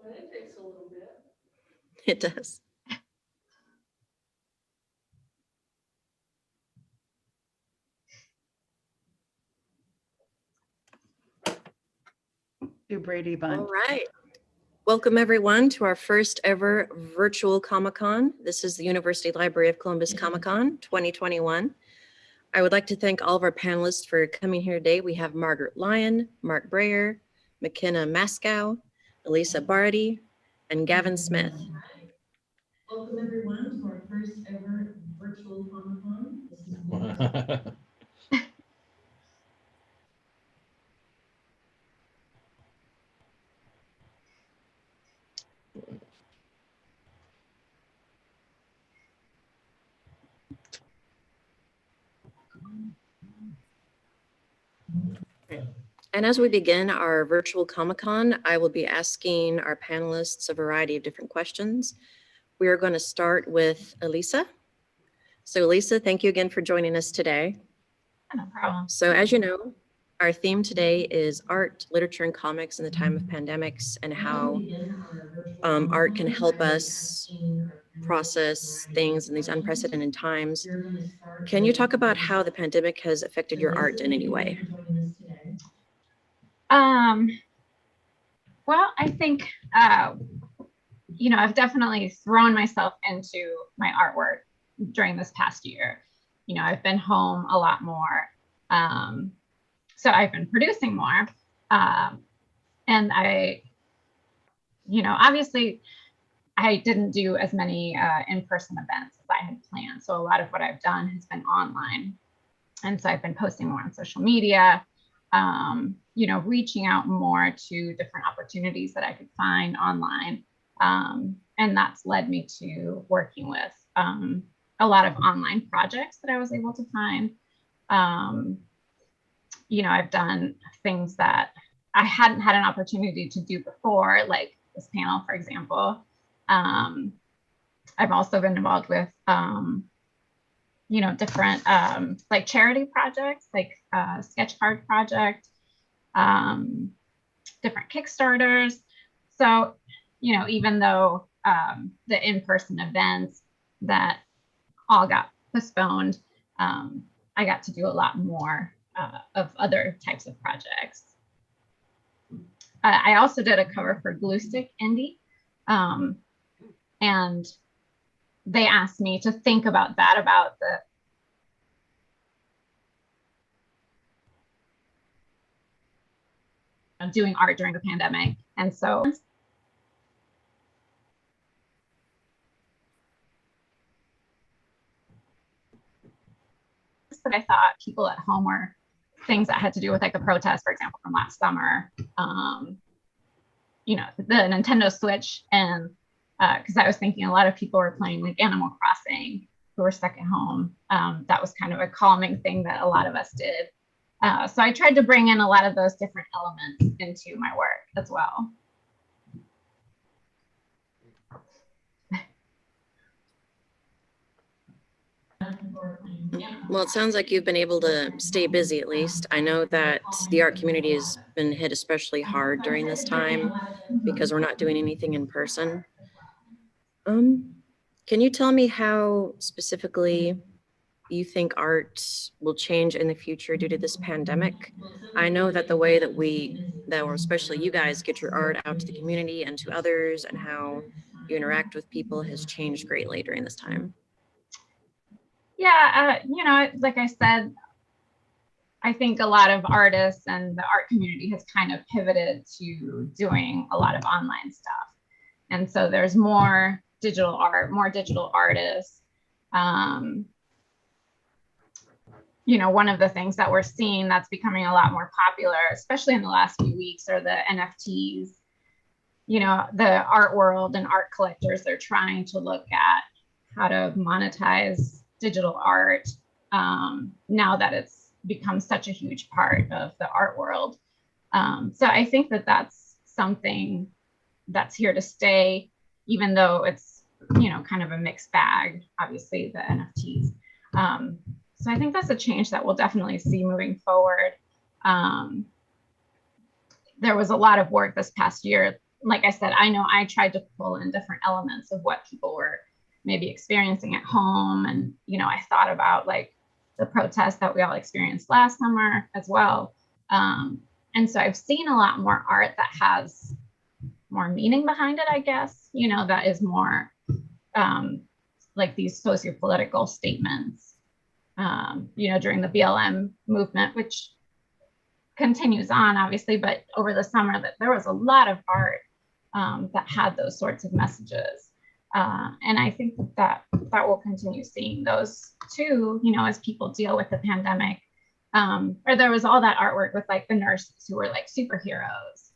It takes a little bit. It does. Do Brady Bunch. All right. Welcome everyone to our first ever virtual Comic-Con. This is the University Library of Columbus Comic-Con 2021. I would like to thank all of our panelists for coming here today. We have Margaret Lyon, Mark Breyer, McKenna Mascow, Elisa Barty, and Gavin Smith. Welcome everyone to our first ever virtual Comic-Con. And as we begin our virtual Comic-Con, I will be asking our panelists a variety of different questions. We are going to start with Elisa. So Elisa, thank you again for joining us today. No problem. So as you know, our theme today is art, literature, and comics in the time of pandemics and how art can help us process things in these unprecedented times. Can you talk about how the pandemic has affected your art in any way? Well, I think, I've definitely thrown myself into my artwork during this past year. I've been home a lot more. So I've been producing more. And obviously I didn't do as many in-person events as I had planned. So a lot of what I've done has been online. And so I've been posting more on social media, reaching out more to different opportunities that I could find online. And that's led me to working with a lot of online projects that I was able to find. I've done things that I hadn't had an opportunity to do before, like this panel, for example. I've also been involved with, different like charity projects, like sketch card project, different Kickstarters. So, even though the in-person events that all got postponed, I got to do a lot more of other types of projects. I also did a cover for Glue Stick Indie, and they asked me to think about that, about doing art during the pandemic. And so I thought people at home were things that had to do with like the protests, for example, from last summer, the Nintendo Switch. And because I was thinking a lot of people were playing like Animal Crossing who were stuck at home. That was kind of a calming thing that a lot of us did. So I tried to bring in a lot of those different elements into my work as well. Well, it sounds like you've been able to stay busy at least. I know that the art community has been hit especially hard during this time because we're not doing anything in person. Can you tell me how specifically you think art will change in the future due to this pandemic? I know that the way that especially you guys get your art out to the community and to others and how you interact with people has changed greatly during this time. Yeah, like I said, I think a lot of artists and the art community has kind of pivoted to doing a lot of online stuff. And so there's more digital art, more digital artists. One of the things that we're seeing that's becoming a lot more popular, especially in the last few weeks, are the NFTs. The art world and art collectors, they're trying to look at how to monetize digital art now that it's become such a huge part of the art world. So I think that that's something that's here to stay, even though it's, kind of a mixed bag, obviously, the NFTs. So I think that's a change that we'll definitely see moving forward. There was a lot of work this past year like I said, I know I tried to pull in different elements of what people were maybe experiencing at home. And, I thought about like the protests that we all experienced last summer as well. And so I've seen a lot more art that has more meaning behind it, I guess, that is more like these sociopolitical statements, during the BLM movement, which continues on, obviously, but over the summer that there was a lot of art that had those sorts of messages. And I think that we'll continue seeing those too, as people deal with the pandemic. Or there was all that artwork with like the nurses who were like superheroes.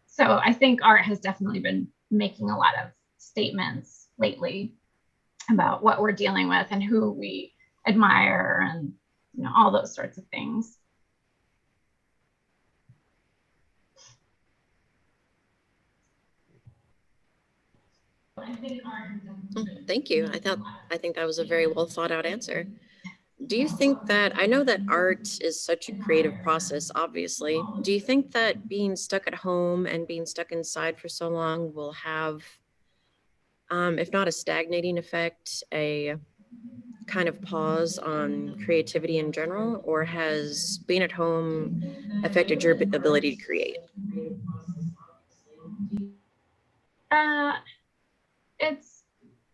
So I think art has definitely been making a lot of statements lately about what we're dealing with and who we admire and, all those sorts of things. Thank you. I think that was a very well thought out answer. Do you think that, I know that art is such a creative process, obviously. Do you think that being stuck at home and being stuck inside for so long will have, if not a stagnating effect, a kind of pause on creativity in general, or has being at home affected your ability to create?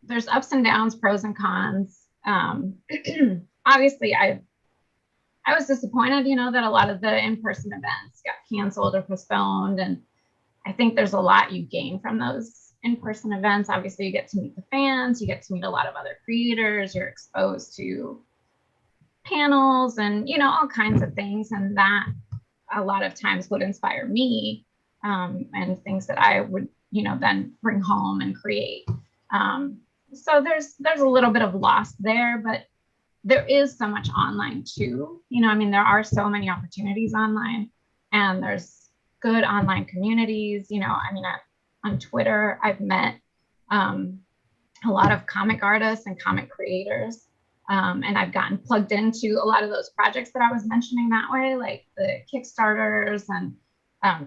There's ups and downs, pros and cons. Obviously, I was disappointed, that a lot of the in-person events got canceled or postponed. And I think there's a lot you gain from those in-person events. Obviously, you get to meet the fans, you get to meet a lot of other creators, you're exposed to panels and, all kinds of things. And that a lot of times would inspire me and things that I would, then bring home and create. So there's a little bit of loss there, but there is so much online too. There are so many opportunities online, and there's good online communities. On Twitter, I've met a lot of comic artists and comic creators. And I've gotten plugged into a lot of those projects that I was mentioning that way, like the Kickstarters and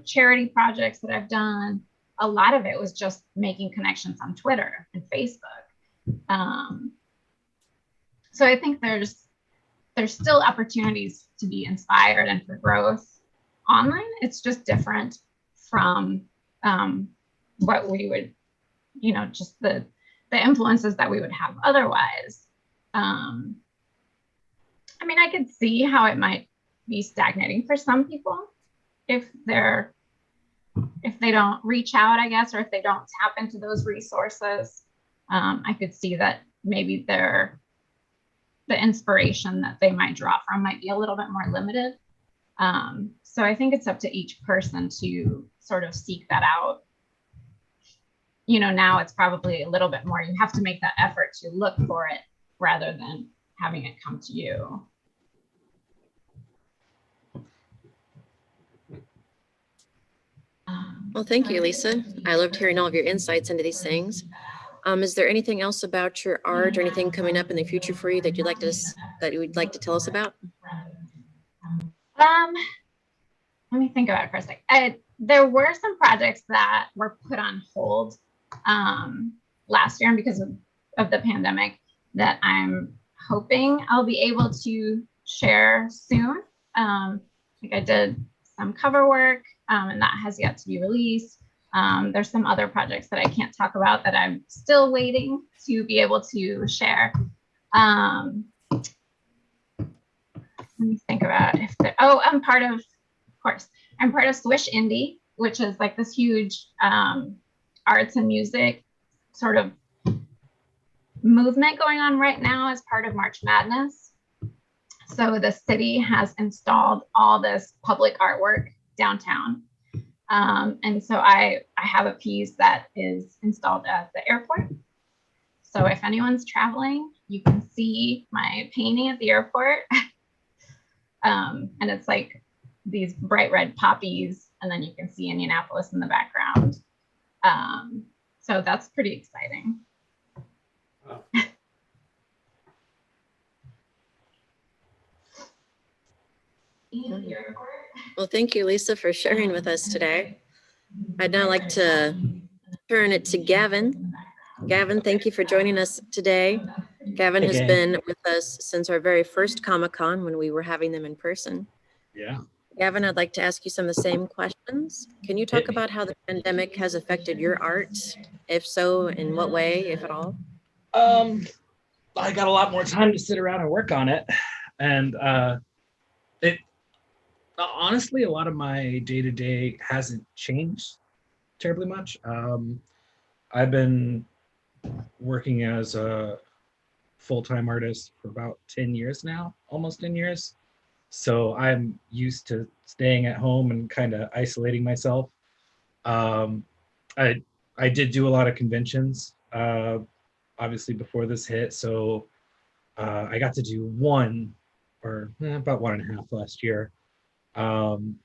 charity projects that I've done. A lot of it was just making connections on Twitter and Facebook. So I think there's still opportunities to be inspired and for growth online. It's just different from what we would, just the influences that we would have otherwise. I could see how it might be stagnating for some people if they don't reach out, I guess, or if they don't tap into those resources. I could see that maybe the inspiration that they might draw from might be a little bit more limited. So I think it's up to each person to sort of seek that out. Now it's probably a little bit more, you have to make that effort to look for it rather than having it come to you. Well, thank you, Lisa. I loved hearing all of your insights into these things. Is there anything else about your art or anything coming up in the future for you that you would like to tell us about? Let me think about it for a sec. There were some projects that were put on hold last year because of the pandemic that I'm hoping I'll be able to share soon. I did some cover work, and that has yet to be released. There's some other projects that I can't talk about that I'm still waiting to be able to share. Let me think about I'm part of Swish Indie, which is like this huge arts and music sort of movement going on right now as part of March Madness. So the city has installed all this public artwork downtown. And so I have a piece that is installed at the airport. So if anyone's traveling, you can see my painting at the airport. And it's like these bright red poppies, and then you can see Indianapolis in the background. So that's pretty exciting. Wow. Well, thank you, Lisa, for sharing with us today. I'd now like to turn it to Gavin. Gavin, thank you for joining us today. Gavin has Okay. been with us since our very first Comic-Con when we were having them in person. Yeah. Gavin, I'd like to ask you some of the same questions. Can you talk Hit me. about how the pandemic has affected your art? If so, in what way, if at all? I got a lot more time to sit around and work on it. And it honestly, a lot of my day-to-day hasn't changed terribly much. I've been working as a full-time artist for about 10 years now, almost 10 years. So I'm used to staying at home and kind of isolating myself. Um, I I did do a lot of conventions, obviously before this hit. So I got to do one or about 1.5 last year, um,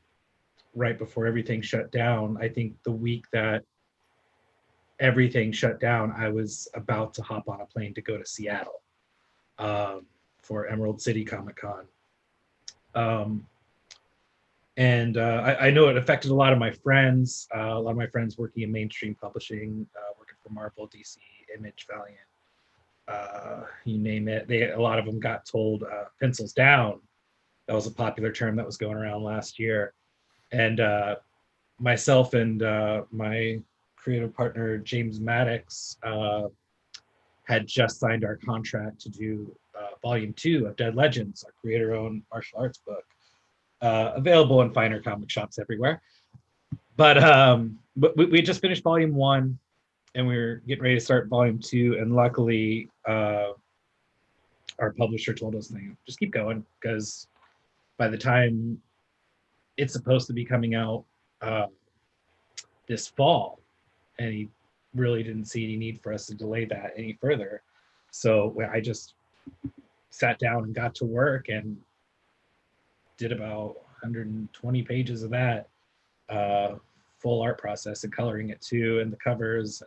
right before everything shut down. I think the week that everything shut down, I was about to hop on a plane to go to Seattle, um, for Emerald City Comic Con. Um, and I know it affected a lot of my friends. A lot of my friends working in mainstream publishing, working for Marvel, DC, Image, Valiant, you name it. A lot of them got told pencils down. That was a popular term that was going around last year. And myself and my creative partner James Maddox had just signed our contract to do volume 2 of Dead Legends, our creator-owned martial arts book, available in finer comic shops everywhere. But we just finished volume 1, and we were getting ready to start volume 2, and luckily our publisher told us, just keep going, because by the time it's supposed to be coming out this fall, and he really didn't see any need for us to delay that any further. So I just sat down and got to work and did about 120 pages of that, full art process and coloring it too, and the covers.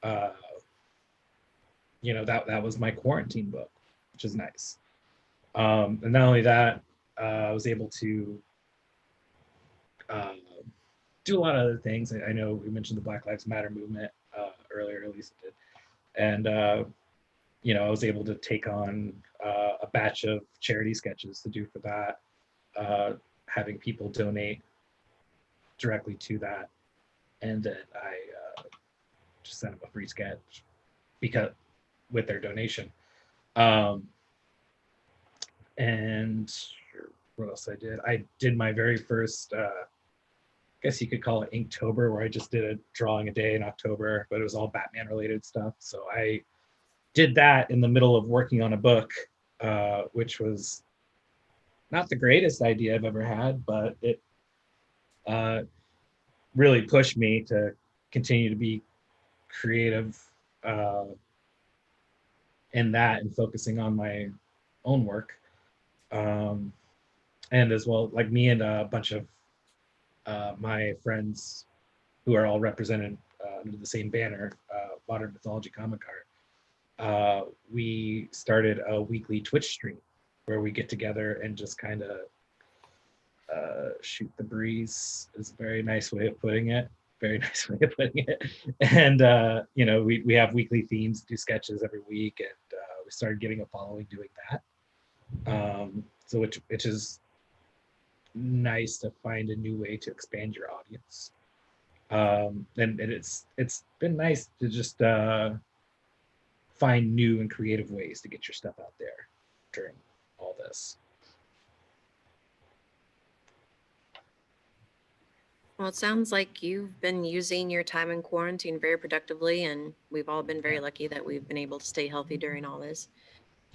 Uh, that was my quarantine book, which is nice. And not only that, I was able to do a lot of other things. I know we mentioned the Black Lives Matter movement earlier, at least it did. And I was able to take on a batch of charity sketches to do for that, having people donate directly to that, and then I just sent them a free sketch because with their donation. And what else I did? I did my very first, I guess you could call it Inktober, where I just did a drawing a day in October, but it was all Batman related stuff. So I did that in the middle of working on a book, which was not the greatest idea I've ever had, but it really pushed me to continue to be creative in that and focusing on my own work. And as well, like me and a bunch of my friends who are all represented under the same banner, Modern Mythology Comic Art, we started a weekly Twitch stream where we get together and just kind of shoot the breeze is a very nice way of putting it. Very nice way of putting it. And we have weekly themes, do sketches every week, and we started getting a following doing that. So which is nice to find a new way to expand your audience. And it's been nice to just find new and creative ways to get your stuff out there during all this. Well, it sounds like you've been using your time in quarantine very productively, and we've all been very lucky that we've been able to stay healthy during all this.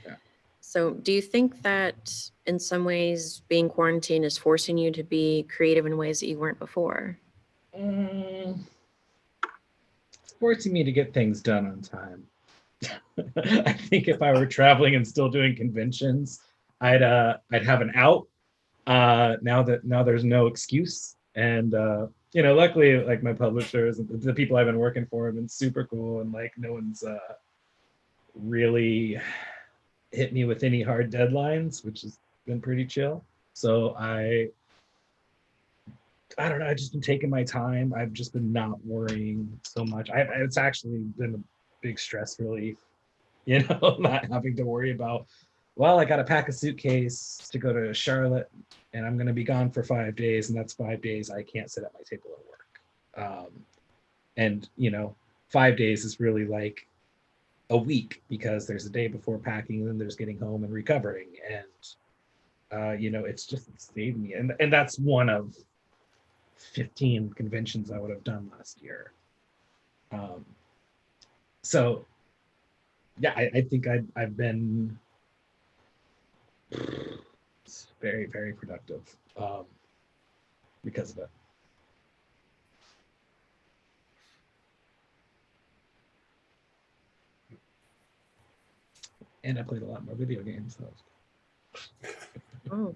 Yeah. So, do you think that in some ways being quarantined is forcing you to be creative in ways that you weren't before? It's forcing me to get things done on time. I think if I were traveling and still doing conventions, I'd have an out. Now there's no excuse. And luckily, like, my publishers, the people I've been working for have been super cool, and like no one's really hit me with any hard deadlines, which has been pretty chill. So I I don't know. I've just been taking my time. I've just been not worrying so much. It's actually been a big stress relief, not having to worry about, well, I got to pack a suitcase to go to Charlotte and I'm going to be gone for 5 days. And that's 5 days I can't sit at my table at work. And 5 days is really like a week because there's a day before packing and then there's getting home and recovering. And, it's just saved me. And that's one of 15 conventions I would have done last year. So yeah, I think I've been very, very productive because of it. And I played a lot more video games. So. Oh,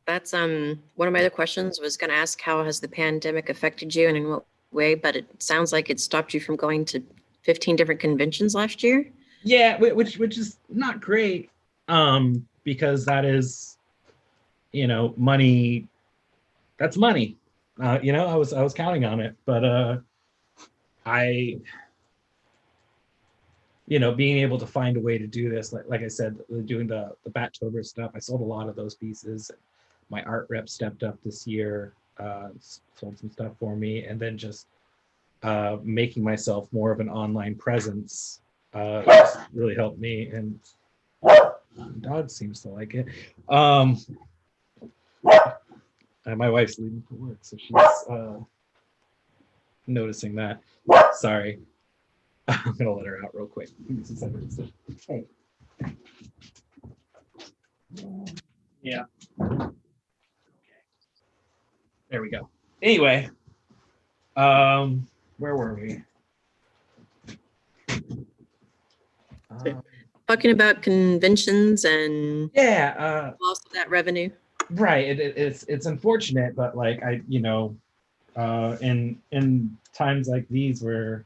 that's one of my other questions was going to ask, how has the pandemic affected you and in what way? But it sounds like it stopped you from going to 15 different conventions last year. Yeah, which is not great, because that is, money. That's money. I was counting on it, but being able to find a way to do this, like I said, doing the Battober stuff, I sold a lot of those pieces. My art rep stepped up this year, sold some stuff for me, and then just making myself more of an online presence really helped me. And the dog seems to like it. And my wife's leaving for work, so she's noticing that. Sorry. I'm gonna let her out real quick. Hey. Yeah. There we go. Anyway, where were we? Talking about conventions and loss of that revenue. Right. It's unfortunate, but like in times like these where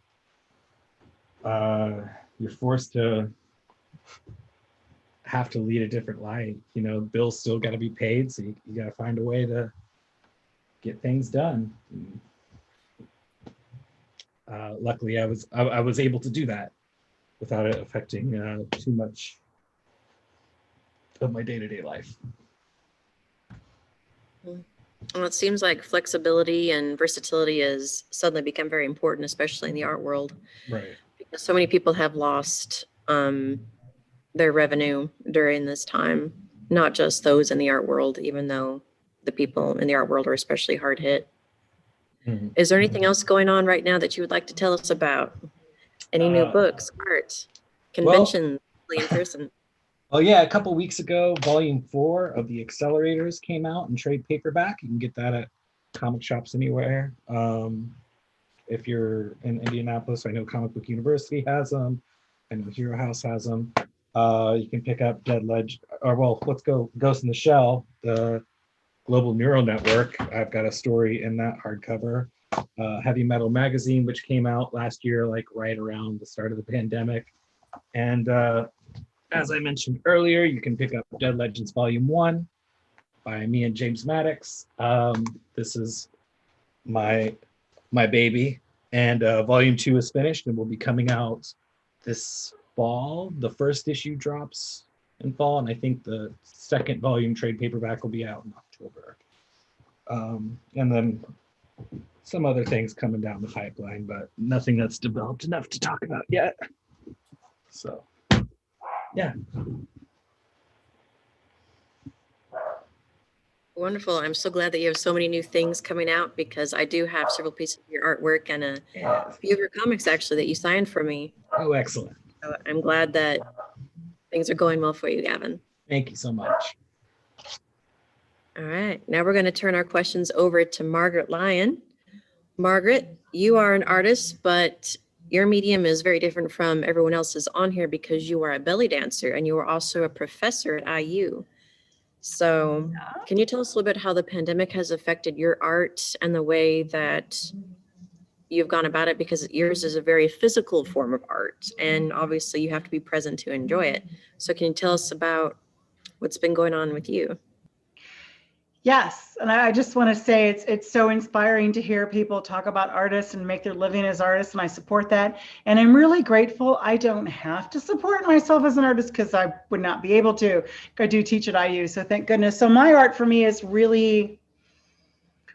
you're forced to have to lead a different life, bills still got to be paid, so you got to find a way to get things done. Luckily I was able to do that without it affecting too much of my day-to-day life. Well, it seems like flexibility and versatility has suddenly become very important, especially in the art world. Right. Because so many people have lost their revenue during this time, not just those in the art world, even though the people in the art world are especially hard hit. Mm-hmm. Is there anything else going on right now that you would like to tell us about? Any new books, art, conventions, in person? Oh yeah, a couple weeks ago, volume 4 of the Accelerators came out in trade paperback. You can get that at comic shops anywhere. If you're in Indianapolis, I know Comic Book University has them. I know Hero House has them. You can pick up Dead Legend, let's go Ghost in the Shell, the Global Neural Network. I've got a story in that hardcover. Heavy Metal Magazine, which came out last year, like right around the start of the pandemic. And as I mentioned earlier, you can pick up Dead Legends Volume 1 by me and James Maddox. This is my baby, and Volume 2 is finished and will be coming out this fall. The first issue drops in fall, and I think the second volume trade paperback will be out in October. And then some other things coming down the pipeline, but nothing that's developed enough to talk about yet. So, yeah. Wonderful. I'm so glad that you have so many new things coming out, because I do have several pieces of your artwork and a few of your comics actually that you signed for me. Oh, excellent. So I'm glad that things are going well for you, Gavin. Thank you so much. All right. Now we're going to turn our questions over to Margaret Lyon. Margaret, you are an artist, but your medium is very different from everyone else's on here because you are a belly dancer and you are also a professor at IU. So can you tell us a little bit how the pandemic has affected your art and the way that you've gone about it? Because yours is a very physical form of art, and obviously you have to be present to enjoy it. So can you tell us about what's been going on with you? Yes, and I just want to say it's so inspiring to hear people talk about artists and make their living as artists, and I support that. And I'm really grateful I don't have to support myself as an artist because I would not be able to. I do teach at IU, so thank goodness. So my art for me is really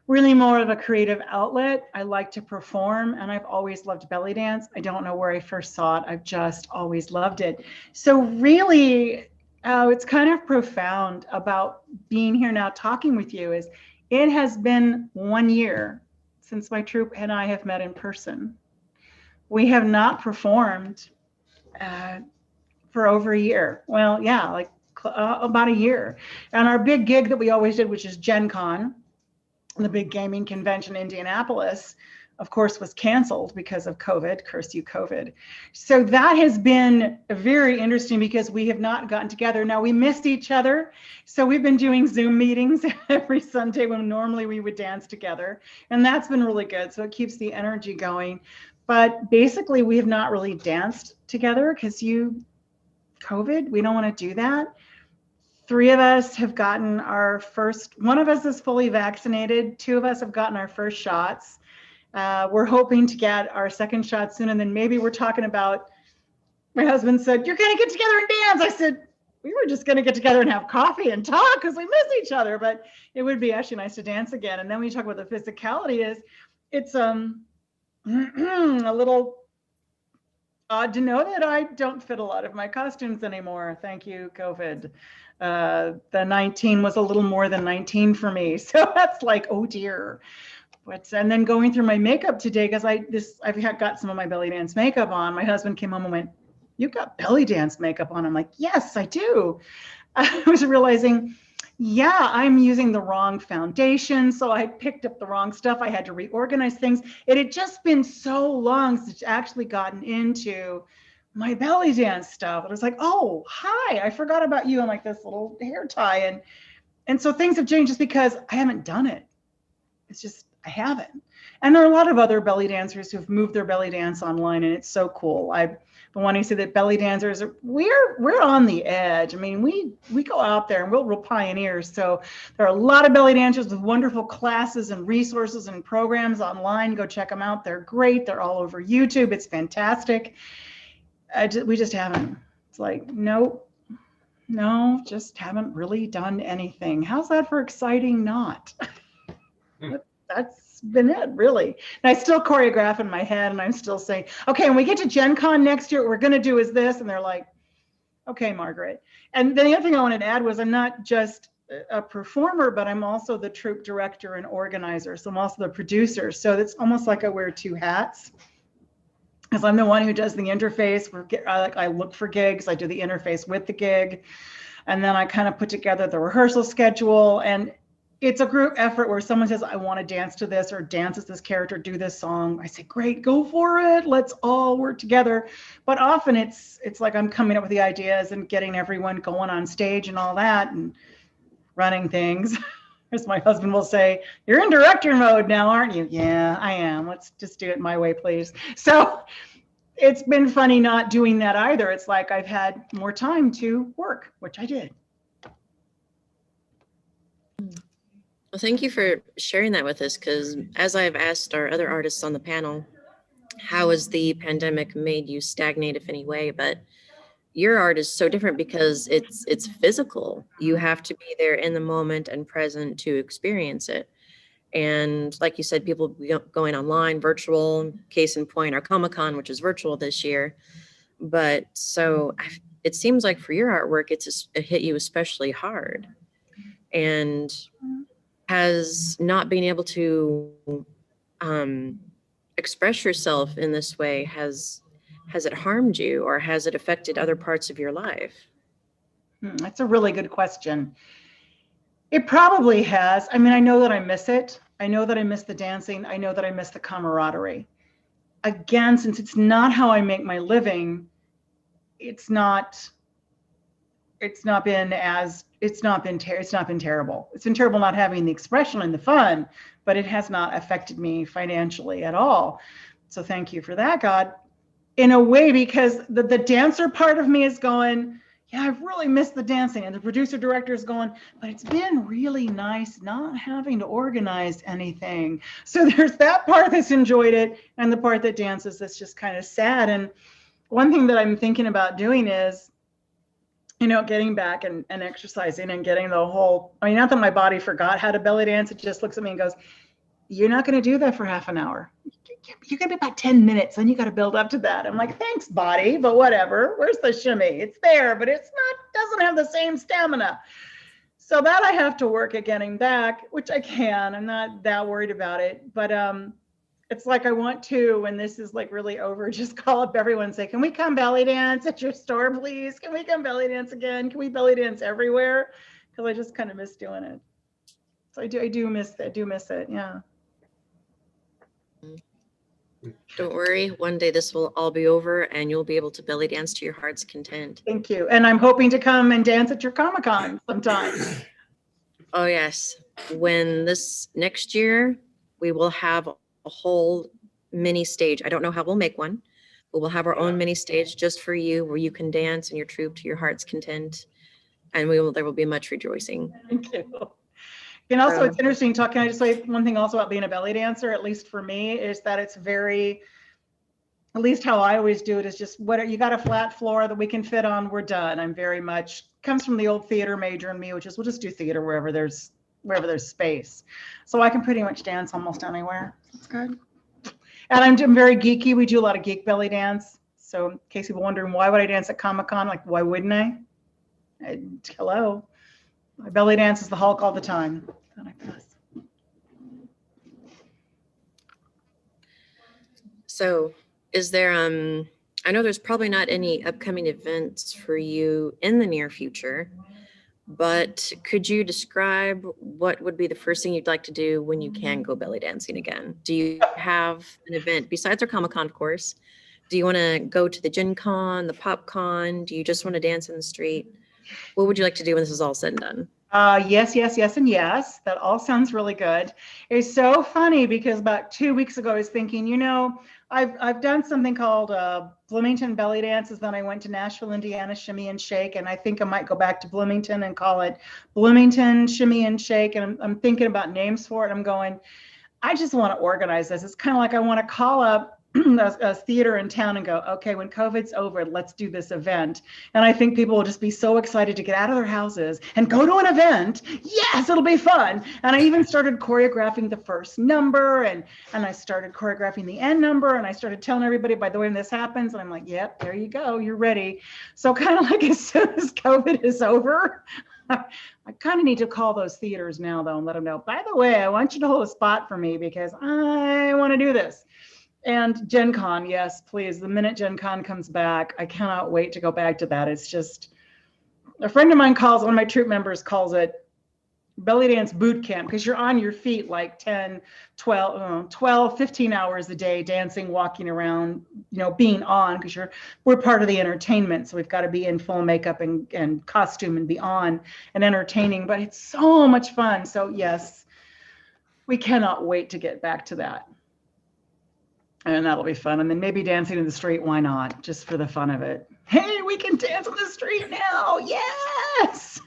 more of a creative outlet. I like to perform, and I've always loved belly dance. I don't know where I first saw it. I've just always loved it. So really, it's kind of profound about being here now talking with you is it has been 1 year since my troupe and I have met in person. We have not performed for over a year. Well, yeah, like about a year. And our big gig that we always did, which is Gen Con, the big gaming convention in Indianapolis, of course, was canceled because of COVID. Curse you, COVID. So that has been very interesting because we have not gotten together. Now, we missed each other. So we've been doing Zoom meetings every Sunday when normally we would dance together. And that's been really good. So it keeps the energy going. But basically, we have not really danced together because COVID, we don't want to do that. 3 of us have gotten our first, 1 of us is fully vaccinated. 2 of us have gotten our first shots. We're hoping to get our second shot soon. And then maybe we're talking about, my husband said, you're going to get together and dance. I said, we were just going to get together and have coffee and talk because we miss each other, but it would be actually nice to dance again. And then when you talk about the physicality it's a little odd to know that I don't fit a lot of my costumes anymore. Thank you, COVID. The 19 was a little more than 19 for me. So that's like, oh dear. And then going through my makeup today, because I've got some of my belly dance makeup on. My husband came home and went, "You got belly dance makeup on?" I'm like, "Yes, I do." I was realizing, yeah, I'm using the wrong foundation. So I picked up the wrong stuff. I had to reorganize things. It had just been so long since I'd actually gotten into my belly dance stuff. I was like, "Oh, hi, I forgot about you." I'm like this little hair tie. And so things have changed just because I haven't done it. It's just, I haven't. And there are a lot of other belly dancers who've moved their belly dance online, and it's so cool. I've been wanting to say that belly dancers we're on the edge. I mean, we go out there and we're pioneers. So there are a lot of belly dancers with wonderful classes and resources and programs online. Go check them out. They're great. They're all over YouTube. It's fantastic. We just haven't. It's like, nope. No, just haven't really done anything. How's that for exciting? Not. That's been it, really. And I still choreograph in my head, and I'm still saying, okay, when we get to Gen Con next year, what we're going to do is this. And they're like, okay, Margaret. And then the other thing I wanted to add was I'm not just a performer, but I'm also the troupe director and organizer. So I'm also the producer. So it's almost like I wear 2 hats. Because I'm the one who does the interface. I look for gigs. I do the interface with the gig. And then I kind of put together the rehearsal schedule. And it's a group effort where someone says, I want to dance to this or dance as this character, do this song. I say, great, go for it. Let's all work together. But often it's like I'm coming up with the ideas and getting everyone going on stage and all that and running things. As my husband will say, you're in director mode now, aren't you? Yeah, I am. Let's just do it my way, please. So it's been funny not doing that either. It's like I've had more time to work, which I did. Well, thank you for sharing that with us, because as I've asked our other artists on the panel, how has the pandemic made you stagnate, if any way? But your art is so different because it's physical. You have to be there in the moment and present to experience it. And like you said, people going online, virtual, case in point, our Comic-Con, which is virtual this year. But so it seems like for your artwork, it hit you especially hard. And has not being able to express yourself in this way, has it harmed you, or has it affected other parts of your life? That's a really good question. It probably has. I mean, I know that I miss it. I know that I miss the dancing. I know that I miss the camaraderie. Again, since it's not how I make my living, it's not been terrible. It's been terrible not having the expression and the fun, but it has not affected me financially at all. So thank you for that, God. In a way, because the dancer part of me is going, yeah, I've really missed the dancing. And the producer director is going, but it's been really nice not having to organize anything. So there's that part that's enjoyed it, and the part that dances that's just kind of sad. And one thing that I'm thinking about doing is, getting back and exercising and getting the whole, I mean, not that my body forgot how to belly dance, it just looks at me and goes, you're not going to do that for half an hour. You're going to be about 10 minutes, then you got to build up to that. I'm like, thanks, body, but whatever. Where's the shimmy? It's there, but it's not, doesn't have the same stamina. So that I have to work at getting back, which I can. I'm not that worried about it. But it's like I want to, when this is like really over, just call up everyone and say, can we come belly dance at your store, please? Can we come belly dance again? Can we belly dance everywhere? Because I just kind of miss doing it. So I do miss it. Yeah. Don't worry, one day this will all be over and you'll be able to belly dance to your heart's content. Thank you. And I'm hoping to come and dance at your Comic-Con sometime. Oh yes, when this next year, we will have a whole mini stage. I don't know how we'll make one, but we'll have our own mini stage just for you where you can dance and your troupe to your heart's content. And there will be much rejoicing. Thank you. And also, it's interesting can I just say one thing also about being a belly dancer, at least for me, is that it's very, at least how I always do it is just you got a flat floor that we can fit on, we're done. I'm very much, comes from the old theater major in me, which is we'll just do theater wherever there's space. So I can pretty much dance almost anywhere. That's good. And I'm very geeky. We do a lot of geek belly dance. So in case people wondering why would I dance at Comic-Con, like why wouldn't I? Hello. My belly dances the Hulk all the time. So is there, I know there's probably not any upcoming events for you in the near future, but could you describe what would be the first thing you'd like to do when you can go belly dancing again? Do you have an event besides our Comic-Con, of course? Do you want to go to the Gen Con, the Pop Con? Do you just want to dance in the street? What would you like to do when this is all said and done? Yes, and yes. That all sounds really good. It's so funny because about 2 weeks ago, I was thinking, I've done something called Bloomington Belly Dances. Then I went to Nashville, Indiana, Shimmy and Shake. And I think I might go back to Bloomington and call it Bloomington Shimmy and Shake. And I'm thinking about names for it. I'm going, I just want to organize this. It's kind of like I want to call up a theater in town and go, okay, when COVID's over, let's do this event. And I think people will just be so excited to get out of their houses and go to an event. Yes, it'll be fun. And I even started choreographing the first number and I started choreographing the end number. And I started telling everybody, by the way, when this happens, and I'm like, yep, there you go, you're ready. So kind of like as soon as COVID is over, I kind of need to call those theaters now though and let them know, by the way, I want you to hold a spot for me because I want to do this. And Gen Con, yes, please. The minute Gen Con comes back, I cannot wait to go back to that. It's just, a friend of mine one of my troop members calls it belly dance boot camp because you're on your feet like 10, 12, 15 hours a day, dancing, walking around, being on because we're part of the entertainment. So we've got to be in full makeup and costume and be on and entertaining, but it's so much fun. So yes, we cannot wait to get back to that. And that'll be fun. And then maybe dancing in the street. Why not? Just for the fun of it. Hey, we can dance on the street now. Yes.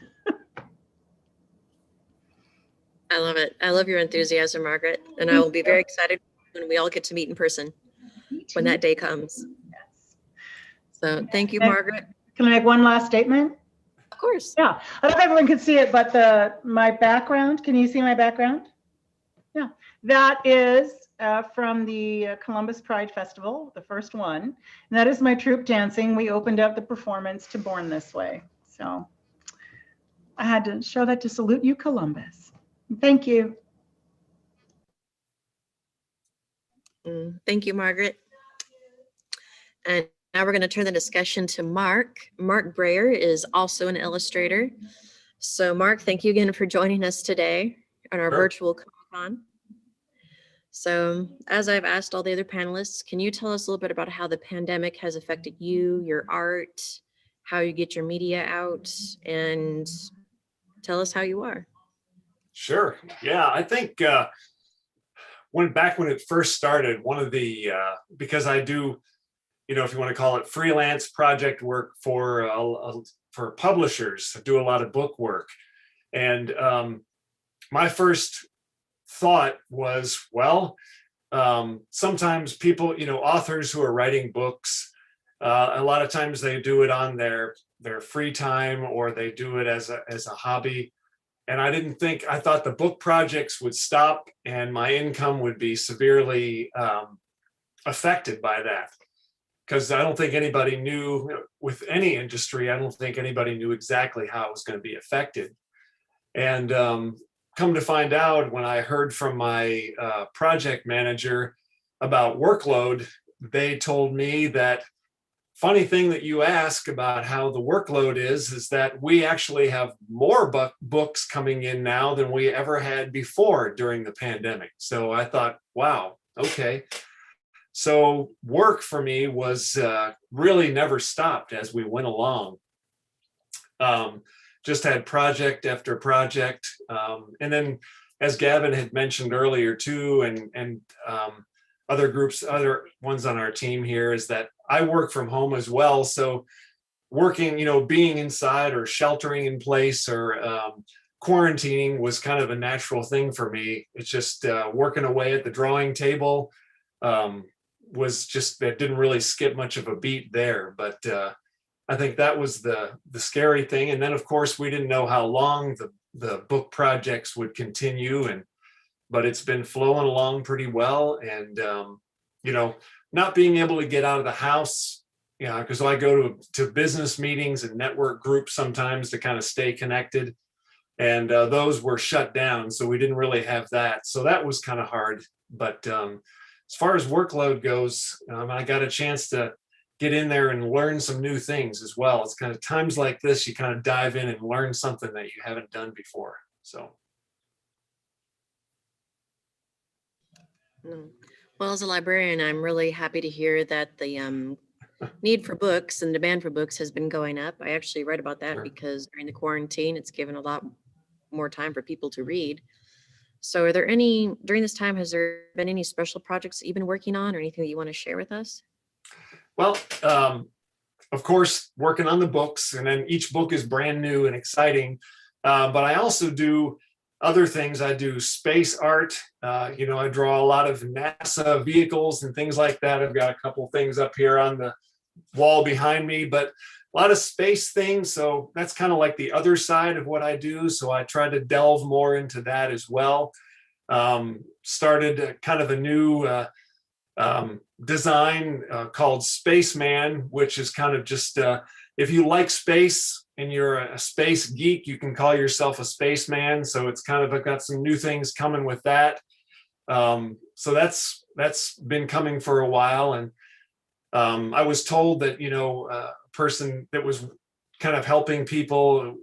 I love it. I love your enthusiasm, Margaret. And I will be very excited when we all get to meet in person when that day comes. Yes. So thank you, Margaret. Can I make one last statement? Of course. Yeah. I don't know if everyone can see it, but my background, can you see my background? Yeah. That is from the Columbus Pride Festival, the first one. And that is my troupe dancing. We opened up the performance to Born This Way. So I had to show that to salute you, Columbus. Thank you. Thank you, Margaret. And now we're going to turn the discussion to Mark. Mark Brayer is also an illustrator. So Mark, thank you again for joining us today on our virtual Comic-Con. So as I've asked all the other panelists, can you tell us a little bit about how the pandemic has affected you, your art, how you get your media out, and tell us how you are? Sure. Yeah, I think when it first started, one of the because I do if you want to call it freelance project work for publishers. I do a lot of book work. And my first thought was, well, sometimes people, authors who are writing books, a lot of times they do it on their free time, or they do it as a hobby. And I thought the book projects would stop and my income would be severely affected by that. Because I don't think anybody knew, with any industry, I don't think anybody knew exactly how it was going to be affected. And come to find out, when I heard from my project manager about workload, they told me that, funny thing that you ask about how the workload is that we actually have more books coming in now than we ever had before during the pandemic. So I thought, wow, okay. So work for me was really never stopped as we went along. Just had project after project. And then, as Gavin had mentioned earlier too, and other ones on our team here, is that I work from home as well. So working, being inside or sheltering in place or quarantining was kind of a natural thing for me. It's just working away at the drawing table. That didn't really skip much of a beat there, but I think that was the scary thing. And then, of course, we didn't know how long the book projects would continue, but it's been flowing along pretty well. And not being able to get out of the house, because I go to business meetings and network groups sometimes to kind of stay connected, and those were shut down, so we didn't really have that. So that was kind of hard, but as far as workload goes, I got a chance to get in there and learn some new things as well. It's kind of times like this, you kind of dive in and learn something that you haven't done before. So. Well, as a librarian, I'm really happy to hear that the need for books and demand for books has been going up. I actually read about that because during the quarantine, it's given a lot more time for people to read. So are there during this time, has there been any special projects that you've been working on or anything that you want to share with us? Well, of course, working on the books, and then each book is brand new and exciting. But I also do other things. I do space art. I draw a lot of NASA vehicles and things like that. I've got a couple things up here on the wall behind me, but a lot of space things. So that's kind of like the other side of what I do. So I try to delve more into that as well. Started kind of a new design called Spaceman, which is kind of just, if you like space and you're a space geek, you can call yourself a spaceman. So it's kind of, I've got some new things coming with that. So that's been coming for a while. And I was told that, a person that was kind of helping people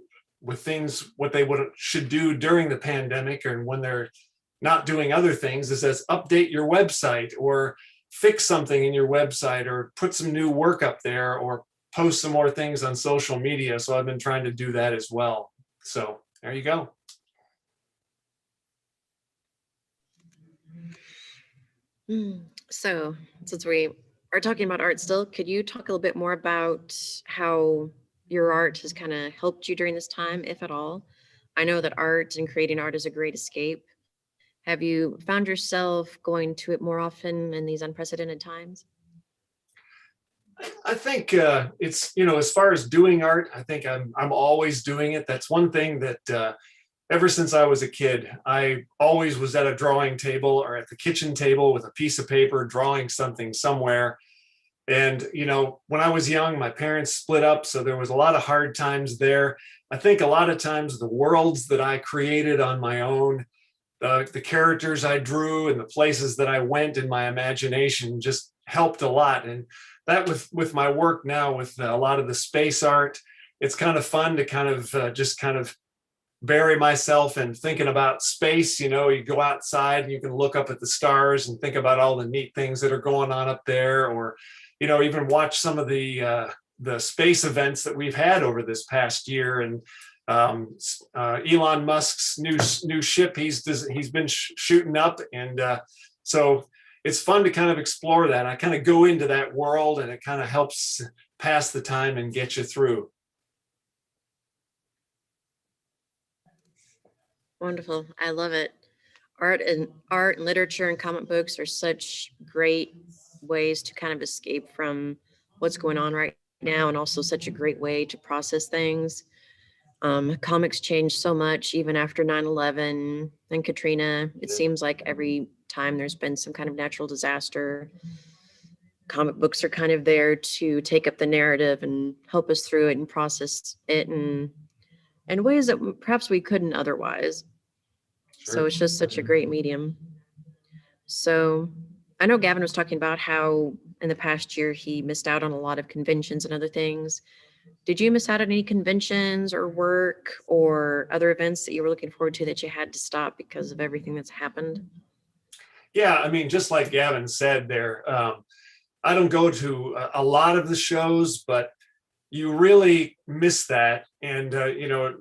with things, what they should do during the pandemic or when they're not doing other things, is says update your website or fix something in your website or put some new work up there or post some more things on social media. So I've been trying to do that as well. So there you go. So since we are talking about art still, could you talk a little bit more about how your art has kind of helped you during this time, if at all? I know that art and creating art is a great escape. Have you found yourself going to it more often in these unprecedented times? I think it's, as far as doing art, I think I'm always doing it. That's one thing that ever since I was a kid, I always was at a drawing table or at the kitchen table with a piece of paper, drawing something somewhere. And, when I was young, my parents split up. So there was a lot of hard times there. I think a lot of times the worlds that I created on my own, the characters I drew and the places that I went in my imagination just helped a lot. And that with my work now, with a lot of the space art, it's kind of fun to kind of just kind of bury myself in thinking about space. You go outside and you can look up at the stars and think about all the neat things that are going on up there, or even watch some of the space events that we've had over this past year. And Elon Musk's new ship he's been shooting up, and so it's fun to kind of explore that. I kind of go into that world, and it kind of helps pass the time and get you through. Wonderful. I love it. Art and literature and comic books are such great ways to kind of escape from what's going on right now, and also such a great way to process things. Comics changed so much even after 9/11 and Katrina. It seems like every time there's been some kind of natural disaster, comic books are kind of there to take up the narrative and help us through it and process it in ways that perhaps we couldn't otherwise. So Sure. it's just such a great medium. So I know Gavin was talking about how in the past year he missed out on a lot of conventions and other things. Did you miss out on any conventions or work or other events that you were looking forward to that you had to stop because of everything that's happened? Yeah, I mean, just like Gavin said there, I don't go to a lot of the shows, but you really miss that. And,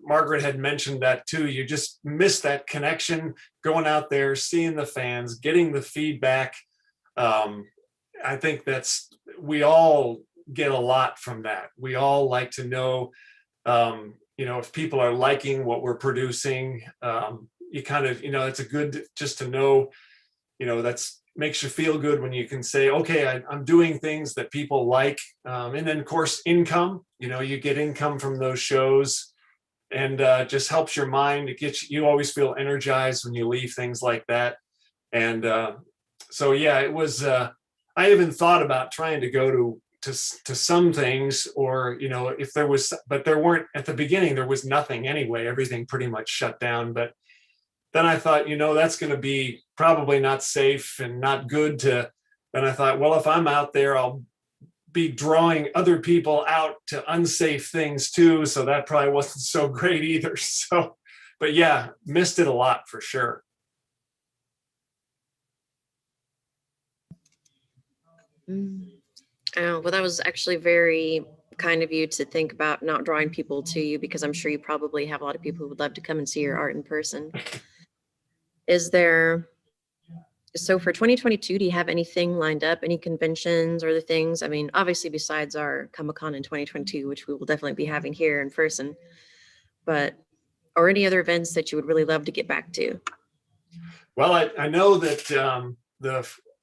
Margaret had mentioned that too. You just miss that connection, going out there, seeing the fans, getting the feedback. I think we all get a lot from that. We all like to know, if people are liking what we're producing. You kind of, it's a good just to know, that's makes you feel good when you can say, okay, I'm doing things that people like. And then of course, income, you get income from those shows, and just helps your mind. You always feel energized when you leave things like that. And so, yeah, it was, I even thought about trying to go to some things, or, if there was, but there weren't at the beginning, there was nothing anyway, everything pretty much shut down. But then I thought, that's going to be probably not safe and not good then I thought, well, if I'm out there, I'll be drawing other people out to unsafe things too. So that probably wasn't so great either. So, but yeah, missed it a lot for sure. Oh, well, that was actually very kind of you to think about not drawing people to you, because I'm sure you probably have a lot of people who would love to come and see your art in person. So for 2022, do you have anything lined up, any conventions or the things? I mean, obviously besides our Comic-Con in 2022, which we will definitely be having here in person, or any other events that you would really love to get back to? Well, I know that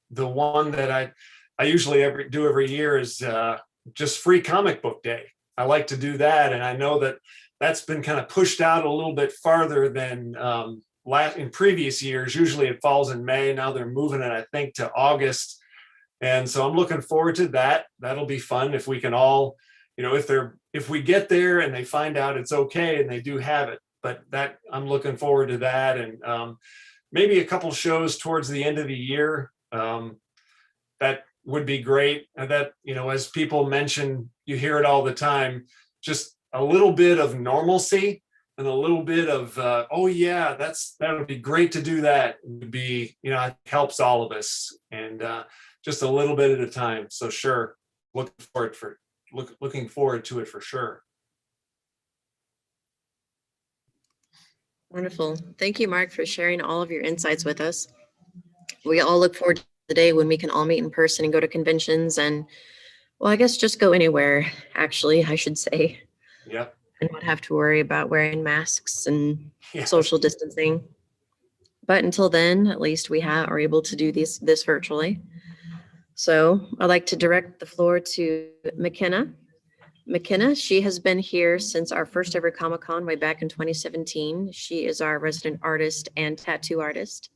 the one that I usually do every year is just Free Comic Book Day. I like to do that, and I know that that's been kind of pushed out a little bit farther than in previous years. Usually it falls in May. Now they're moving it, I think, to August. And so I'm looking forward to that. That'll be fun if we can all, if we get there and they find out it's okay and they do have it. But that, I'm looking forward to that. And maybe a couple shows towards the end of the year. That would be great. And that, as people mention, you hear it all the time, just a little bit of normalcy and a little bit of, oh yeah, that would be great to do that. It would be, it helps all of us, and just a little bit at a time. So sure, looking forward to it for sure. Wonderful. Thank you, Mark, for sharing all of your insights with us. We all look forward to the day when we can all meet in person and go to conventions and, well, I guess just go anywhere, actually, I should say. Yep. And not have to worry about wearing masks and Yes. social distancing. But until then, at least we are able to do this virtually. So I'd like to direct the floor to McKenna. McKenna, she has been here since our first ever Comic-Con way back in 2017. She is our resident artist and tattoo artist.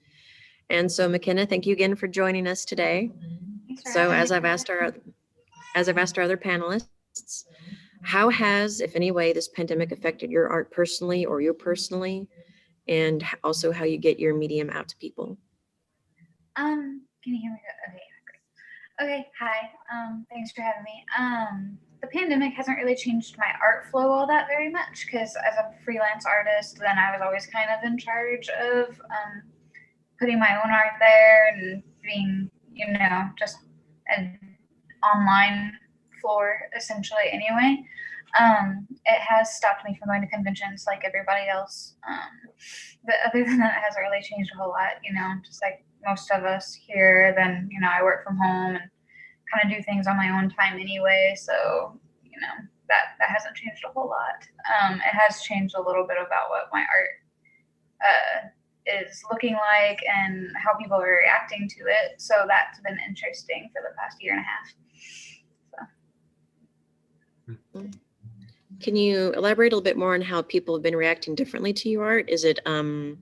And so McKenna, thank you again for joining us today. So as I've asked our other panelists, how has, if any way, this pandemic affected your art personally or you personally, and also how you get your medium out to people? Can you hear me? Okay, great. Okay, hi. Thanks for having me. The pandemic hasn't really changed my art flow all that very much, because as a freelance artist, then I was always kind of in charge of putting my own art there and being, just an online floor essentially anyway. It has stopped me from going to conventions like everybody else. But other than that, it hasn't really changed a whole lot, just like most of us here, then, I work from home and kind of do things on my own time anyway. So, that hasn't changed a whole lot. It has changed a little bit about what my art is looking like and how people are reacting to it. So that's been interesting for the past year and a half. So. Can you elaborate a little bit more on how people have been reacting differently to your art? Is it, I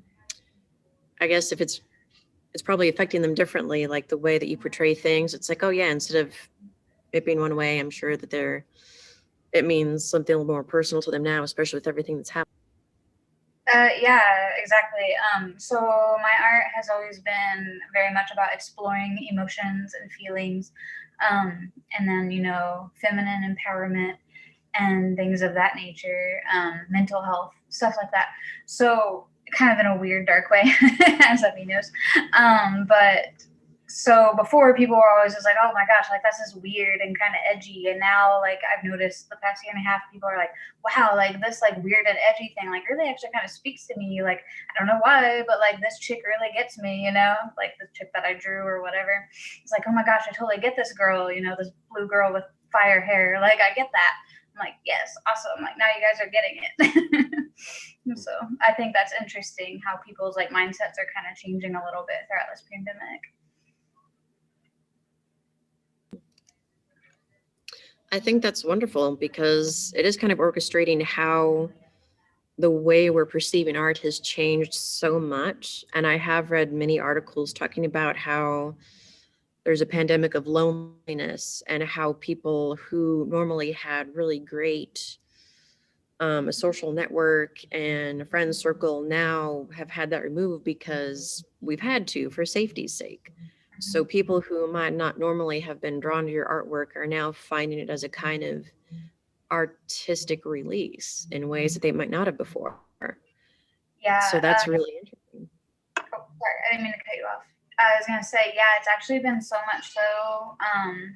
guess if it's probably affecting them differently, like the way that you portray things. It's like, oh yeah, instead of it being one way, I'm sure that it means something a little more personal to them now, especially with everything that's happening. Yeah, exactly. So my art has always been very much about exploring emotions and feelings, and then, feminine empowerment and things of that nature, mental health, stuff like that. So kind of in a weird, dark way, as everybody knows. But so before, people were always just like, oh my gosh, like, that's just weird and kind of edgy. And now, like, I've noticed the past year and a half, people are like, wow, like, this, like, weird and edgy thing, like, really actually kind of speaks to me. Like, I don't know why, but, like, this chick really gets me, like the chick that I drew or whatever. It's like, oh my gosh, I totally get this girl, this blue girl with fire hair. Like, I get that. I'm like, yes, awesome. Like, now you guys are getting it. So I think that's interesting how people's, like, mindsets are kind of changing a little bit throughout this pandemic. I think that's wonderful because it is kind of orchestrating how the way we're perceiving art has changed so much. And I have read many articles talking about how there's a pandemic of loneliness and how people who normally had really great a social network and a friend circle now have had that removed because we've had to for safety's sake. So people who might not normally have been drawn to your artwork are now finding it as a kind of artistic release in ways that they might not have before. Yeah. So that's really interesting. Oh, sorry, I didn't mean to cut you off. I was gonna say, yeah, it's actually been so much so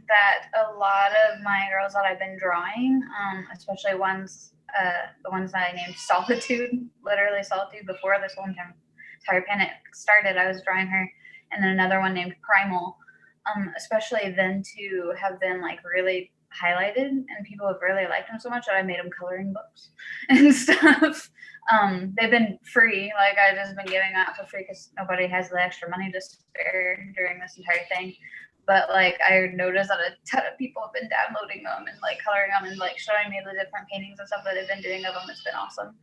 that a lot of my girls that I've been drawing, especially the ones that I named Solitude, literally Solitude, before this whole entire panic started, I was drawing her, and then another one named Primal, especially then to have been, like, really highlighted, and people have really liked them so much that I made them coloring books and stuff. They've been free, like, I've just been giving out for free because nobody has the extra money to spare during this entire thing. But, like, I noticed that a ton of people have been downloading them and, like, coloring them and, like, showing me the different paintings and stuff that they've been doing of them. It's been awesome.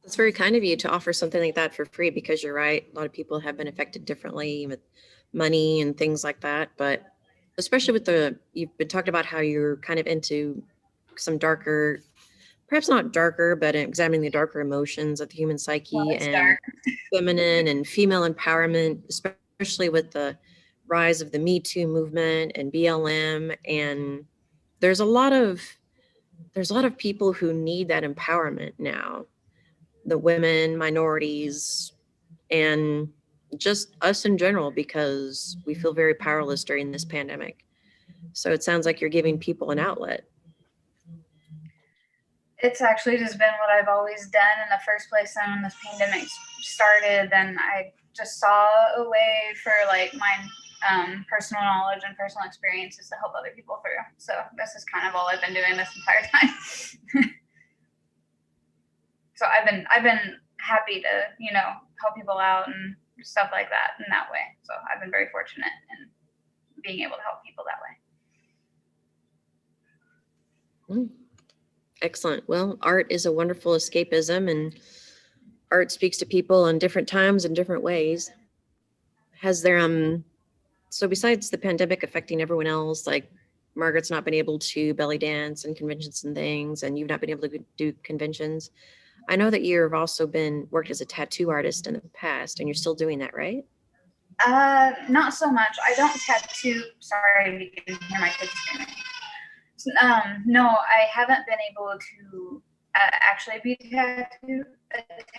It's very kind of you to offer something like that for free because you're right. A lot of people have been affected differently with money and things like that. But especially with you've been talking about how you're kind of into some darker, perhaps not darker, but examining the darker emotions of the human psyche and dark. Feminine and female empowerment, especially with the rise of the Me Too movement and BLM. And there's a lot of people who need that empowerment now. The women, minorities, and just us in general, because we feel very powerless during this pandemic. So it sounds like you're giving people an outlet. It's actually just been what I've always done in the first place. And when this pandemic started, then I just saw a way for, like, my personal knowledge and personal experiences to help other people through. So this is kind of all I've been doing this entire time. So I've been happy to, help people out and stuff like that in that way. So I've been very fortunate in being able to help people that way. Excellent. Well, art is a wonderful escapism, and art speaks to people in different times and different ways. Has there, so besides the pandemic affecting everyone else, like Margaret's not been able to belly dance and conventions and things, and you've not been able to do conventions, I know that you've also worked as a tattoo artist in the past, and you're still doing that, right? Not so much. I don't tattoo. Sorry, you can hear my kids screaming. No, I haven't been able to actually be a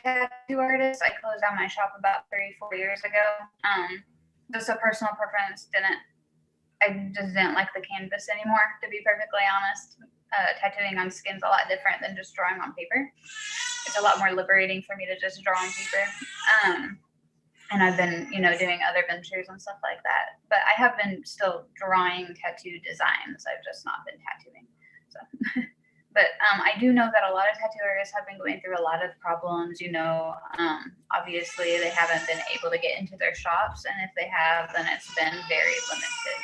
tattoo artist. I closed down my shop about 3-4 years ago. Just a personal preference. I just didn't like the canvas anymore, to be perfectly honest. tattooing on skin's a lot different than just drawing on paper. It's a lot more liberating for me to just draw on paper. And I've been, doing other ventures and stuff like that. But I have been still drawing tattoo designs. I've just not been tattooing. So, but I do know that a lot of tattoo artists have been going through a lot of problems. Obviously they haven't been able to get into their shops, and if they have, then it's been very limited.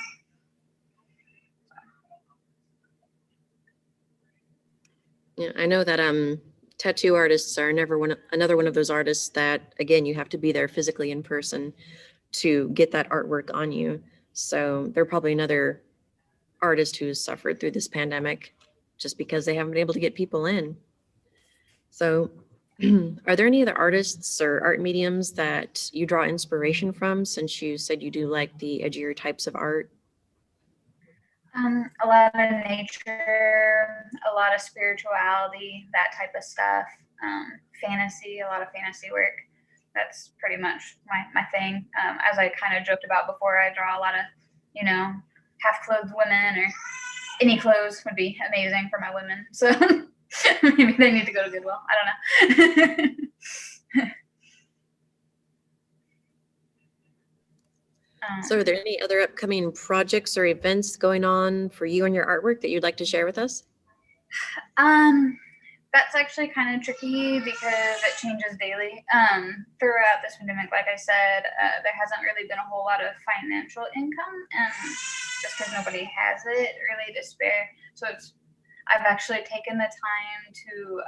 Yeah, I know that tattoo artists are another one of those artists that, again, you have to be there physically in person to get that artwork on you. So they're probably another artist who's suffered through this pandemic just because they haven't been able to get people in. So are there any other artists or art mediums that you draw inspiration from, since you said you do like the edgier types of art? A lot of nature, a lot of spirituality, that type of stuff. Fantasy, a lot of fantasy work. That's pretty much my thing. As I kind of joked about before, I draw a lot of, half-clothed women, or any clothes would be amazing for my women. So maybe they need to go to Goodwill. I don't know. So are there any other upcoming projects or events going on for you and your artwork that you'd like to share with us? That's actually kind of tricky because it changes daily. Throughout this pandemic, like I said, there hasn't really been a whole lot of financial income, and just because nobody has it really to spare. So I've actually taken the time to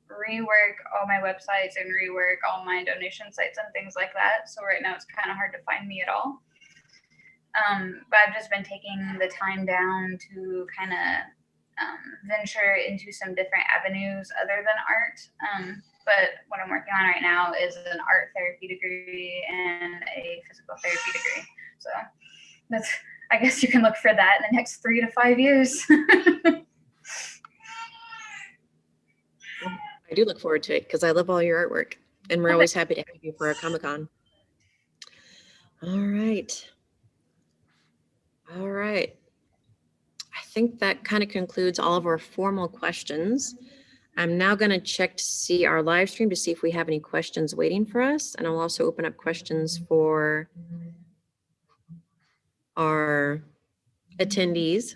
rework all my websites and rework all my donation sites and things like that. So right now it's kind of hard to find me at all. But I've just been taking the time down to kind of venture into some different avenues other than art. But what I'm working on right now is an art therapy degree and a physical therapy degree. So I guess you can look for that in the next 3 to 5 years. I do look forward to it because I love all your artwork, and we're always happy to have you for our Comic-Con. All right. I think that kind of concludes all of our formal questions. I'm now going to check to see our live stream to see if we have any questions waiting for us. And I'll also open up questions for our attendees.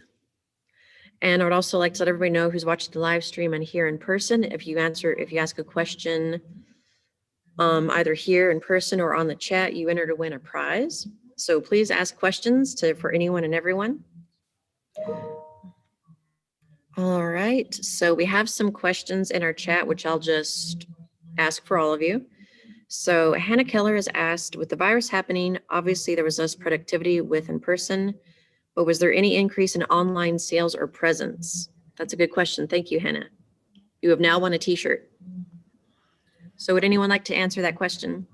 And I would also like to let everybody know who's watching the live stream and here in person. If you ask a question either here in person or on the chat, you enter to win a prize. So please ask questions for anyone and everyone. All right, so we have some questions in our chat, which I'll just ask for all of you. So Hannah Keller has asked, with the virus happening, obviously there was less productivity with in person, but was there any increase in online sales or presence? That's a good question. Thank you, Hannah. You have now won a t-shirt. So would anyone like to answer that question?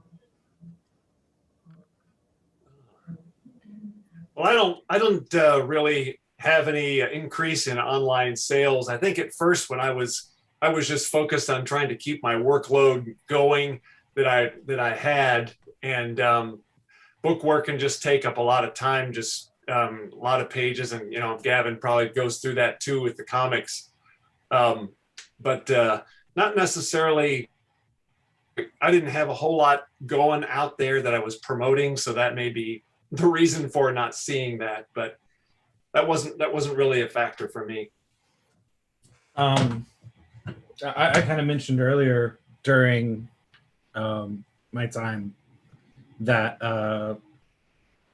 Well, I don't really have any increase in online sales. I think at first when I was just focused on trying to keep my workload going that I had, and book work can just take up a lot of time, just a lot of pages, and Gavin probably goes through that too with the comics, but not necessarily. I didn't have a whole lot going out there that I was promoting, so that may be the reason for not seeing that, but that wasn't really a factor for me. I kind of mentioned earlier during my time that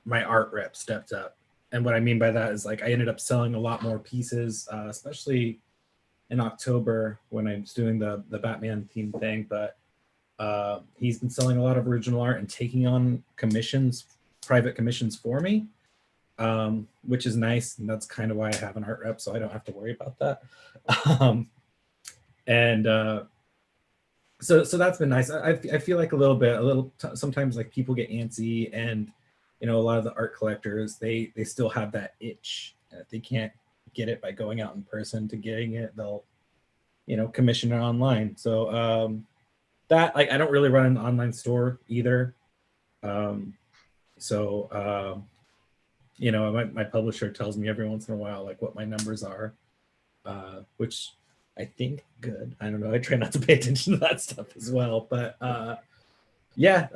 my art rep stepped up. And what I mean by that is, like, I ended up selling a lot more pieces, especially in October when I was doing the Batman theme thing. But he's been selling a lot of original art and taking on private commissions for me, which is nice. And that's kind of why I have an art rep, so I don't have to worry about that. So that's been nice. I feel like sometimes like people get antsy, and a lot of the art collectors, they still have that itch. If they can't get it by going out in person to getting it, they'll commission it online. So that, like, I don't really run an online store either. My publisher tells me every once in a while, like, what my numbers are. which I think good. I don't know. I try not to pay attention to that stuff as well, but yeah,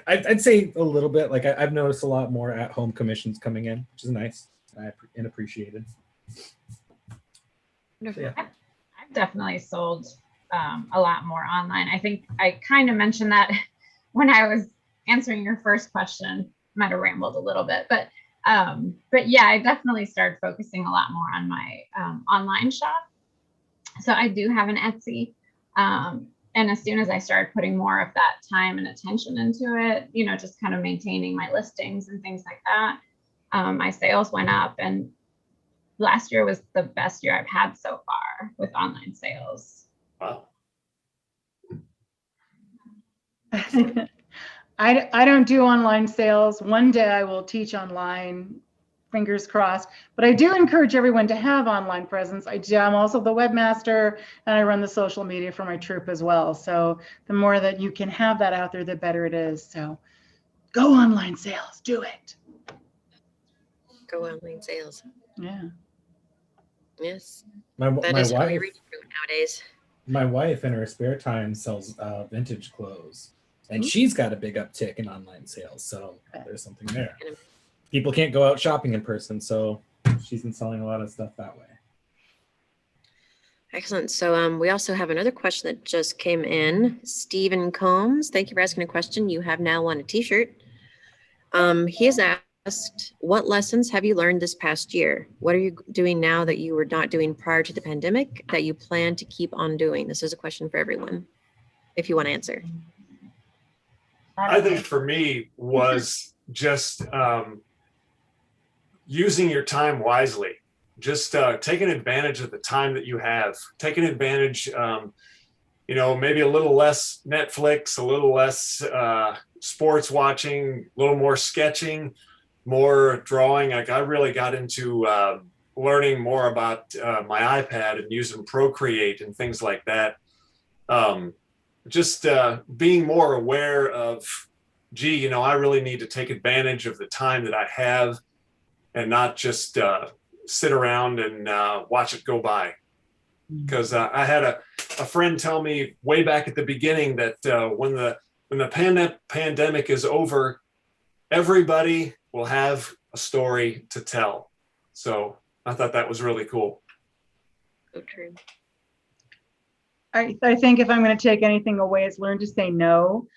I'd say a little bit. Like I've noticed a lot more at-home commissions coming in, which is nice and appreciated. Wonderful. Yeah. I've definitely sold a lot more online. I think I kind of mentioned that when I was answering your first question. Might have rambled a little bit, but yeah, I definitely started focusing a lot more on my online shop. So I do have an Etsy. And as soon as I started putting more of that time and attention into it, you know, just kind of maintaining my listings and things like that, my sales went up. And last year was the best year I've had so far with online sales. Wow. I don't do online sales. One day I will teach online, fingers crossed. But I do encourage everyone to have online presence. I'm also the webmaster, and I run the social media for my troop as well. So the more that you can have that out there, the better it is. So go online sales, do it. Go online sales. Yeah. Yes, My that my is how you wife reach people nowadays. my wife in her spare time sells vintage clothes, and she's got a big uptick in online sales. So there's something there. People can't go out shopping in person, so she's been selling a lot of stuff that way. Excellent. So we also have another question that just came in. Stephen Combs, thank you for asking a question. You have now won a t-shirt. He has asked, what lessons have you learned this past year? What are you doing now that you were not doing prior to the pandemic that you plan to keep on doing? This is a question for everyone, if you want to answer. I think for me was just using your time wisely, just taking advantage of the time that you have, taking advantage, you know, maybe a little less Netflix, a little less sports watching, a little more sketching, more drawing. Like I really got into learning more about my iPad and using Procreate and things like that. Just being more aware of, gee, you know, I really need to take advantage of the time that I have and not just sit around and watch it go by. Because I had a friend tell me way back at the beginning that when the pandemic is over, everybody will have a story to tell. So I thought that was really cool. So true. I think if I'm going to take anything away, it's learn to say no,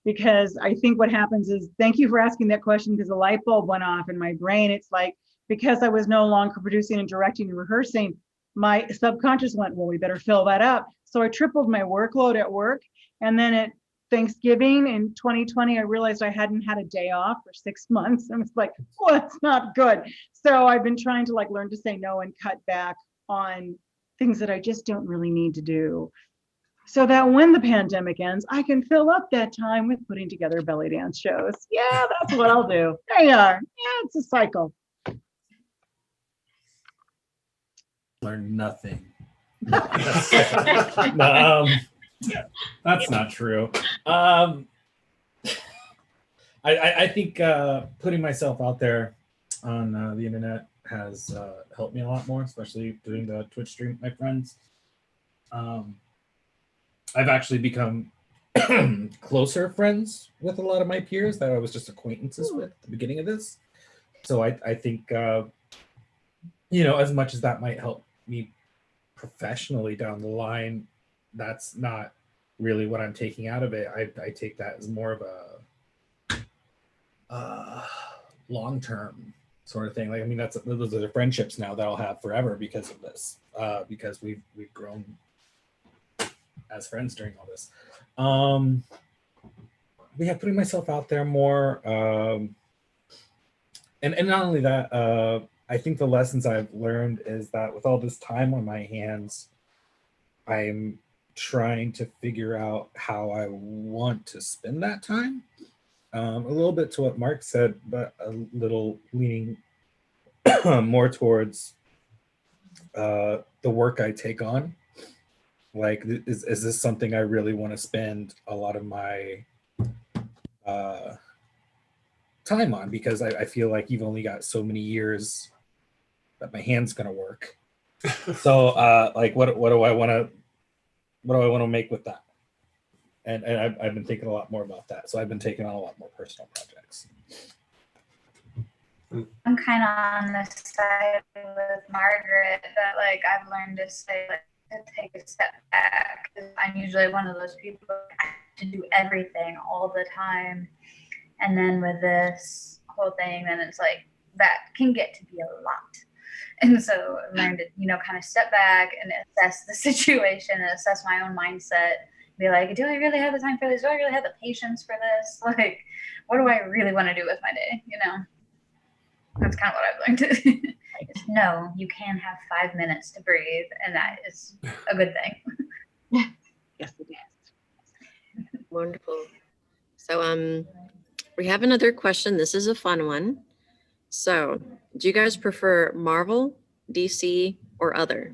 because I think what happens is, thank you for asking that question, because the light bulb went off in my brain. It's like, because I was no longer producing and directing and rehearsing, my subconscious went, well, we better fill that up. So I tripled my workload at work. And then at Thanksgiving in 2020, I realized I hadn't had a day off for 6 months. And it's like, oh, that's not good. So I've been trying to like learn to say no and cut back on things that I just don't really need to do, so that when the pandemic ends, I can fill up that time with putting together belly dance shows. Yeah, that's what I'll do. There you are. Yeah, it's a cycle. Learn nothing. No, that's not true. I think putting myself out there on the internet has helped me a lot more, especially doing the Twitch stream with my friends. I've actually become closer friends with a lot of my peers that I was just acquaintances with at the beginning of this. So I think, you know, as much as that might help me professionally down the line, that's not really what I'm taking out of it. I take that as more of a long-term sort of thing. Like, I mean, those are the friendships now that I'll have forever because of this, because we've grown as friends during all this. Yeah, putting myself out there more, and not only that, I think the lessons I've learned is that with all this time on my hands, I'm trying to figure out how I want to spend that time. A little bit to what Mark said, but a little leaning more towards the work I take on. Like, is this something I really want to spend a lot of my time on? Because I feel like you've only got so many years that my hand's going to work. So like what do I want to make with that? And I've been thinking a lot more about that. So I've been taking on a lot more personal projects. I'm kind of on the side with Margaret that like I've learned to say like to take a step back. I'm usually one of those people that have to do everything all the time, and then with this whole thing, then it's like that can get to be a lot. And so I've learned to, kind of step back and assess the situation and assess my own mindset. Be like, do I really have the time for this? Do I really have the patience for this? Like, what do I really want to do with my day? That's kind of what I've learned. No, you can have 5 minutes to breathe, and that is a good thing. Yes, it is. Wonderful. So we have another question. This is a fun one. So do you guys prefer Marvel, DC, or other?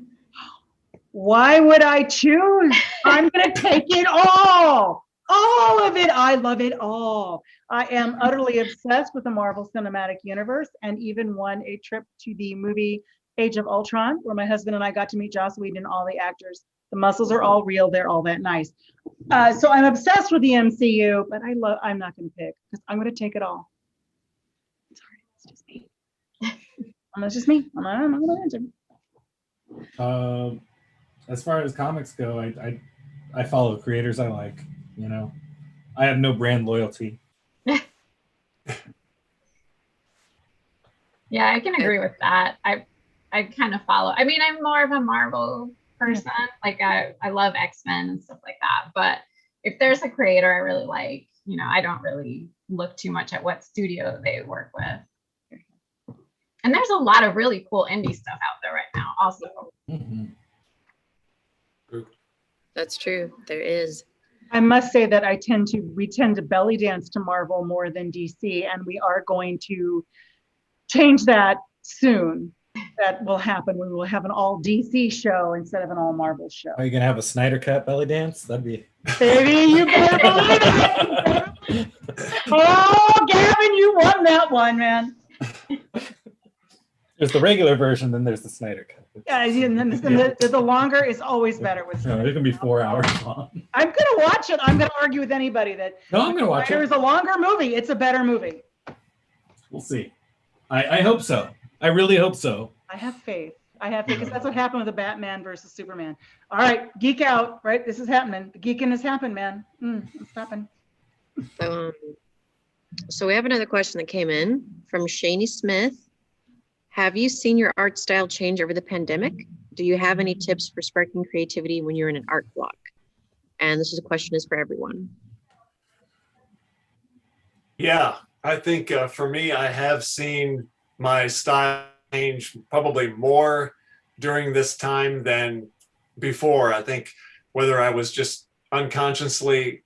Why would I choose? I'm going to take it all of it. I love it all. I am utterly obsessed with the Marvel Cinematic Universe, and even won a trip to the movie Age of Ultron, where my husband and I got to meet Joss Whedon and all the actors. The muscles are all real. They're all that nice. So I'm obsessed with the MCU, but I'm not going to pick because I'm going to take it all. Sorry, it's just me. It's just me. I'm not going to answer. As far as comics go, I follow creators I like. I have no brand loyalty. Yeah, I can agree with that. I kind of follow. I mean, I'm more of a Marvel person. Like I love X-Men and stuff like that. But if there's a creator I really like, I don't really look too much at what studio they work with. And there's a lot of really cool indie stuff out there right now also. Mm-hmm. That's true. There is. I must say that we tend to belly dance to Marvel more than DC, and we are going to change that soon. That will happen. We will have an all DC show instead of an all Marvel show. Are you gonna have a Snyder Cut belly dance? That'd be. Baby, you better believe it. Oh, Gavin, you won that one, man. There's the regular version, then there's the Snyder Cut. Yeah, and then the longer is always better with. No, it can be 4 hours long. I'm gonna watch it. I'm gonna argue with anybody that. No, I'm gonna watch it. There's a longer movie. It's a better movie. We'll see. I hope so. I really hope so. I have faith. Because that's what happened with the Batman versus Superman. All right, geek out. Right, this is happening. The geeking has happened, man. It's happened. So we have another question that came in from Shani Smith. Have you seen your art style change over the pandemic? Do you have any tips for sparking creativity when you're in an art block? And this question is for everyone. Yeah, I think for me, I have seen my style change probably more during this time than before. I think whether I was just unconsciously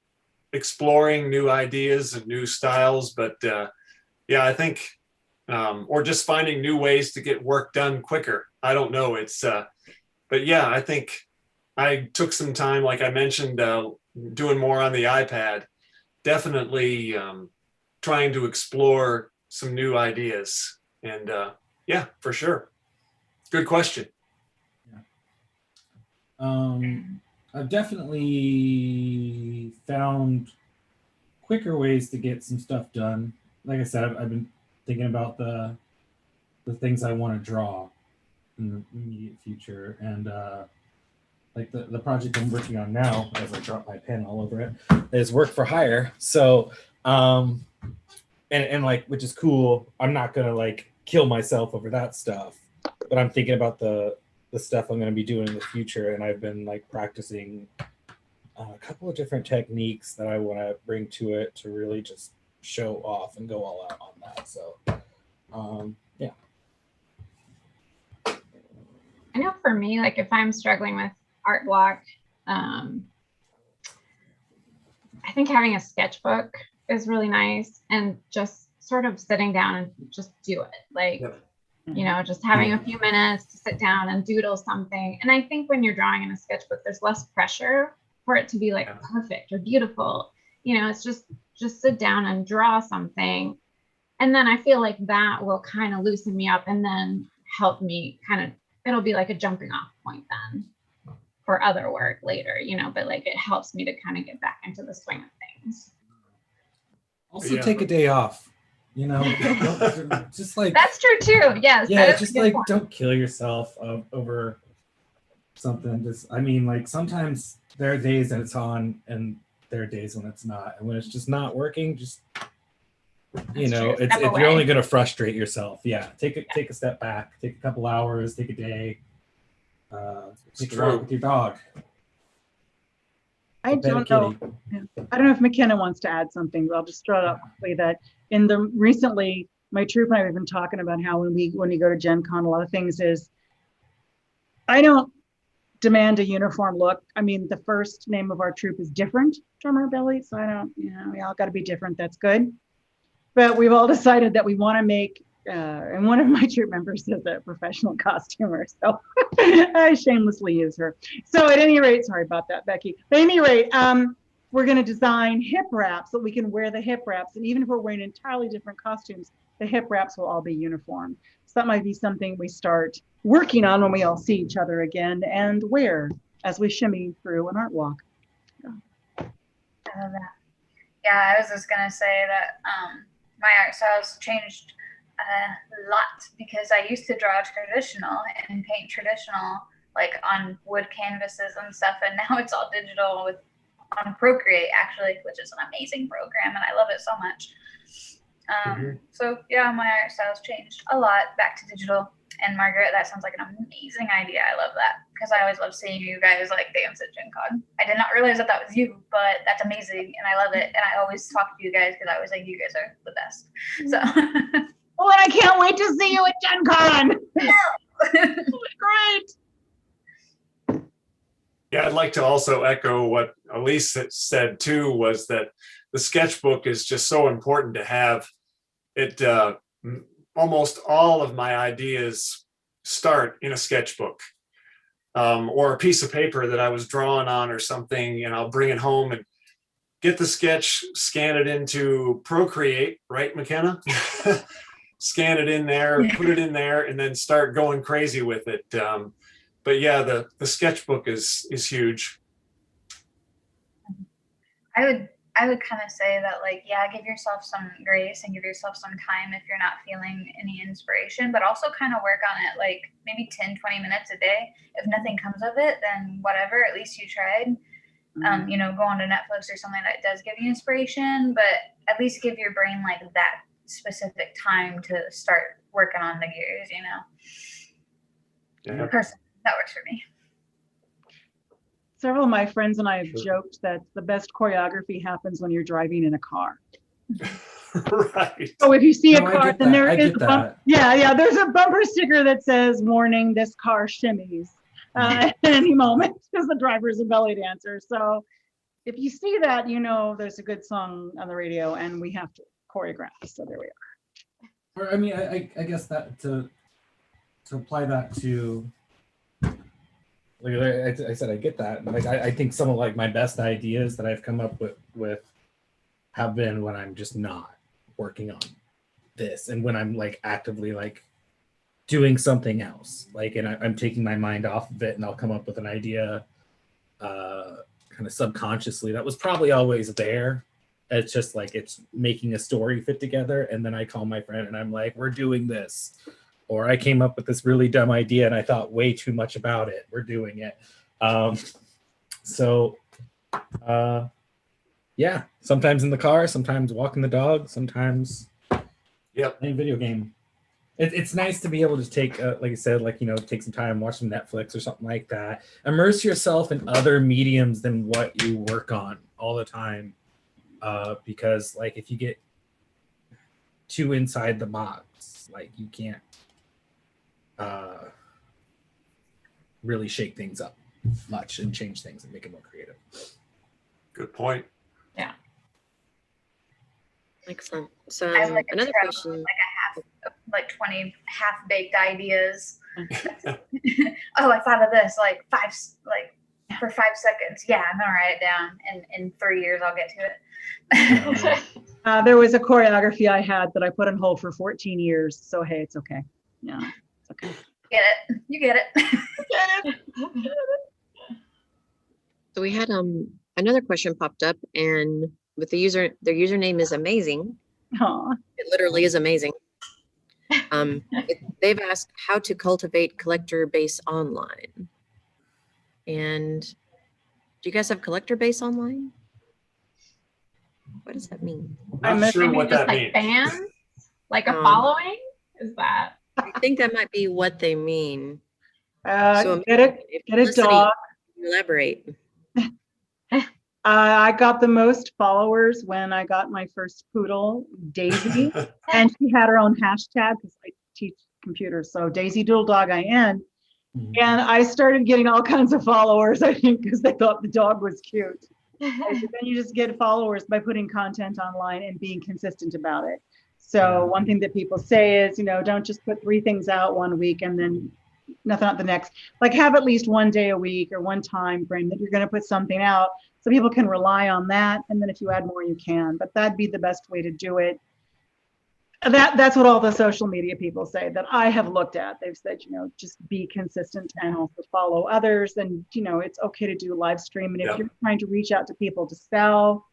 exploring new ideas and new styles, but yeah, I think, or just finding new ways to get work done quicker. I don't know. But yeah, I think I took some time, like I mentioned, doing more on the iPad, definitely trying to explore some new ideas. And yeah, for sure. Good question. I've definitely found quicker ways to get some stuff done. Like I said, I've been thinking about the things I want to draw in the immediate future, and like the project I'm working on now, as I drop my pen all over it, is work for hire. So and like, which is cool. I'm not gonna like kill myself over that stuff, but I'm thinking about the stuff I'm going to be doing in the future, and I've been like practicing a couple of different techniques that I want to bring to it to really just show off and go all out on that. So yeah. I know for me, like if I'm struggling with art block, I think having a sketchbook is really nice, and just sort of sitting down and just do it. Like, just having a few minutes to sit down and doodle something. And I think when you're drawing in a sketchbook, there's less pressure for it to be like perfect or beautiful. It's just sit down and draw something. And then I feel like that will kind of loosen me up and then help me kind of it'll be like a jumping off point then for other work later, but like it helps me to kind of get back into the swing of things. Also Yeah. take a day off, just like, That's true too. Yes. yeah, that is a just good like, point. don't kill yourself over something. I mean, like sometimes there are days that it's on and there are days when it's not. And when it's just not working, just, That's true. it's Step you're away. only going to frustrate yourself. Yeah. Take a step back, take a couple hours, take a day, take a true. walk with your dog. I pet a don't know. kitty. I don't know if McKenna wants to add something, but I'll just throw it out quickly that recently, my troop and I have been talking about how when we go to Gen Con, a lot of things is, I don't demand a uniform look. I mean, the first name of our troop is different, Drummer Billy, so I don't, we all got to be different. That's good. But we've all decided that we want to make, and one of my troop members is a professional costumer, so I shamelessly use her. So at any rate, sorry about that, Becky. At any rate, we're going to design hip wraps so we can wear the hip wraps. And even if we're wearing entirely different costumes, the hip wraps will all be uniform. So that might be something we start working on when we all see each other again and wear as we shimmy through an art walk. I love that. Yeah, I was just gonna say that my art style's changed a lot because I used to draw traditional and paint traditional, like on wood canvases and stuff, and now it's all digital on Procreate actually, which is an amazing program, and I love it so much. So yeah, my art style's changed a lot back to digital. And Margaret, that sounds like an amazing idea. I love that because I always love seeing you guys like dance at Gen Con. I did not realize that was you, but that's amazing and I love it. And I always talk to you guys because I always think you guys are the best. So Oh, and I can't wait to see you at Gen Con. Great. Yeah, I'd like to also echo what Elise said too, was that the sketchbook is just so important to have. It almost all of my ideas start in a sketchbook or a piece of paper that I was drawing on or something, and I'll bring it home and get the sketch, scan it into Procreate, right, McKenna? Scan it in there, put it in there, and then start going crazy with it. But yeah, the sketchbook is huge. I would kind of say that, like, yeah, give yourself some grace and give yourself some time if you're not feeling any inspiration, but also kind of work on it like maybe 10, 20 minutes a day. If nothing comes of it, then whatever, at least you tried. Go on to Netflix or something that does give you inspiration, but at least give your brain like that specific time to start working on the gears, Yeah. Personally, that works for me. Several of my friends and I have Sure. joked that the best choreography happens when you're driving in a car. Right. So if you see a No, I car, get then that. there I is get a bump. that. Yeah, there's a bumper sticker that says, "Warning: this car shimmies at any moment," because the driver's a belly dancer. So if you see that, there's a good song on the radio, and we have to choreograph. So there we are. Or I mean, I guess that to apply that to, like I said, I get that. Like I think some of like my best ideas that I've come up with have been when I'm just not working on this, and when I'm like actively like doing something else, like, and I'm taking my mind off of it, and I'll come up with an idea, kind of subconsciously that was probably always there. It's just like it's making a story fit together, and then I call my friend and I'm like, we're doing this, or I came up with this really dumb idea and I thought way too much about it, we're doing it. Yeah, sometimes in the car, sometimes walking the dog, sometimes Yep. playing video game. It's nice to be able to take, like I said, like, take some time, watch some Netflix or something like that. Immerse yourself in other mediums than what you work on all the time. Because like if you get too inside the box, like you can't really shake things up much and change things and make it more creative. Good point. Excellent. So I have like a another travel, question. like 20 half-baked ideas. Oh, I thought of this for 5 seconds. Yeah, I'm gonna write it down, and in 3 years I'll get to it. There was a choreography I had that I put on hold for 14 years. So hey, it's okay. Yeah, it's okay. Get it? You get it? So we had another question popped up, and with the user, their username is amazing. Aw. It literally is amazing. They've asked how to cultivate collector base online. And do you guys have collector base online? What does that mean? I'm Not sure assuming what Just that like means. fans, like a Um, following. Is that? I think that might be what they mean. So Get it, if get a Felicity, dog. elaborate. I got the most followers when I got my first poodle, Daisy, and she had her own hashtag because I teach computers. So Daisy Doodle Dog IN. Mhm. And I started getting all kinds of followers, I think, because they thought the dog was cute. And then you just get followers by putting content online and being consistent about it. So Yeah. one thing that people say is, don't just put 3 things out one week and then nothing out the next. Like have at least one day a week or one time frame that you're going to put something out so people can rely on that. And then if you add more, you can. But that'd be the best way to do it. That's what all the social media people say that I have looked at. They've said, just be consistent and also follow others. And, it's okay to do live stream. And if Yep. you're trying to reach out to people to sell,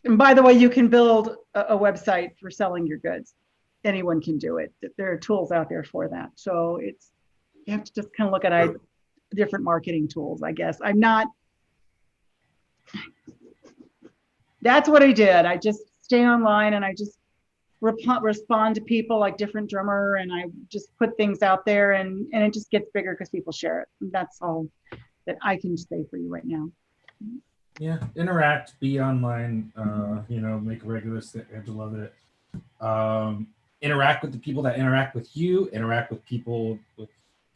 and by the way, you can build a website for selling your goods. Anyone can do it. There are tools out there for that. So you have to just kind of look at different marketing tools, I guess. That's what I did. I just stay online and I just respond to people like Different Drummer, and I just put things out there and it just gets bigger because people share it. That's all that I can say for you right now. Yeah, interact, be online, make a regular schedule of it. Interact with the people that interact with you, interact with people with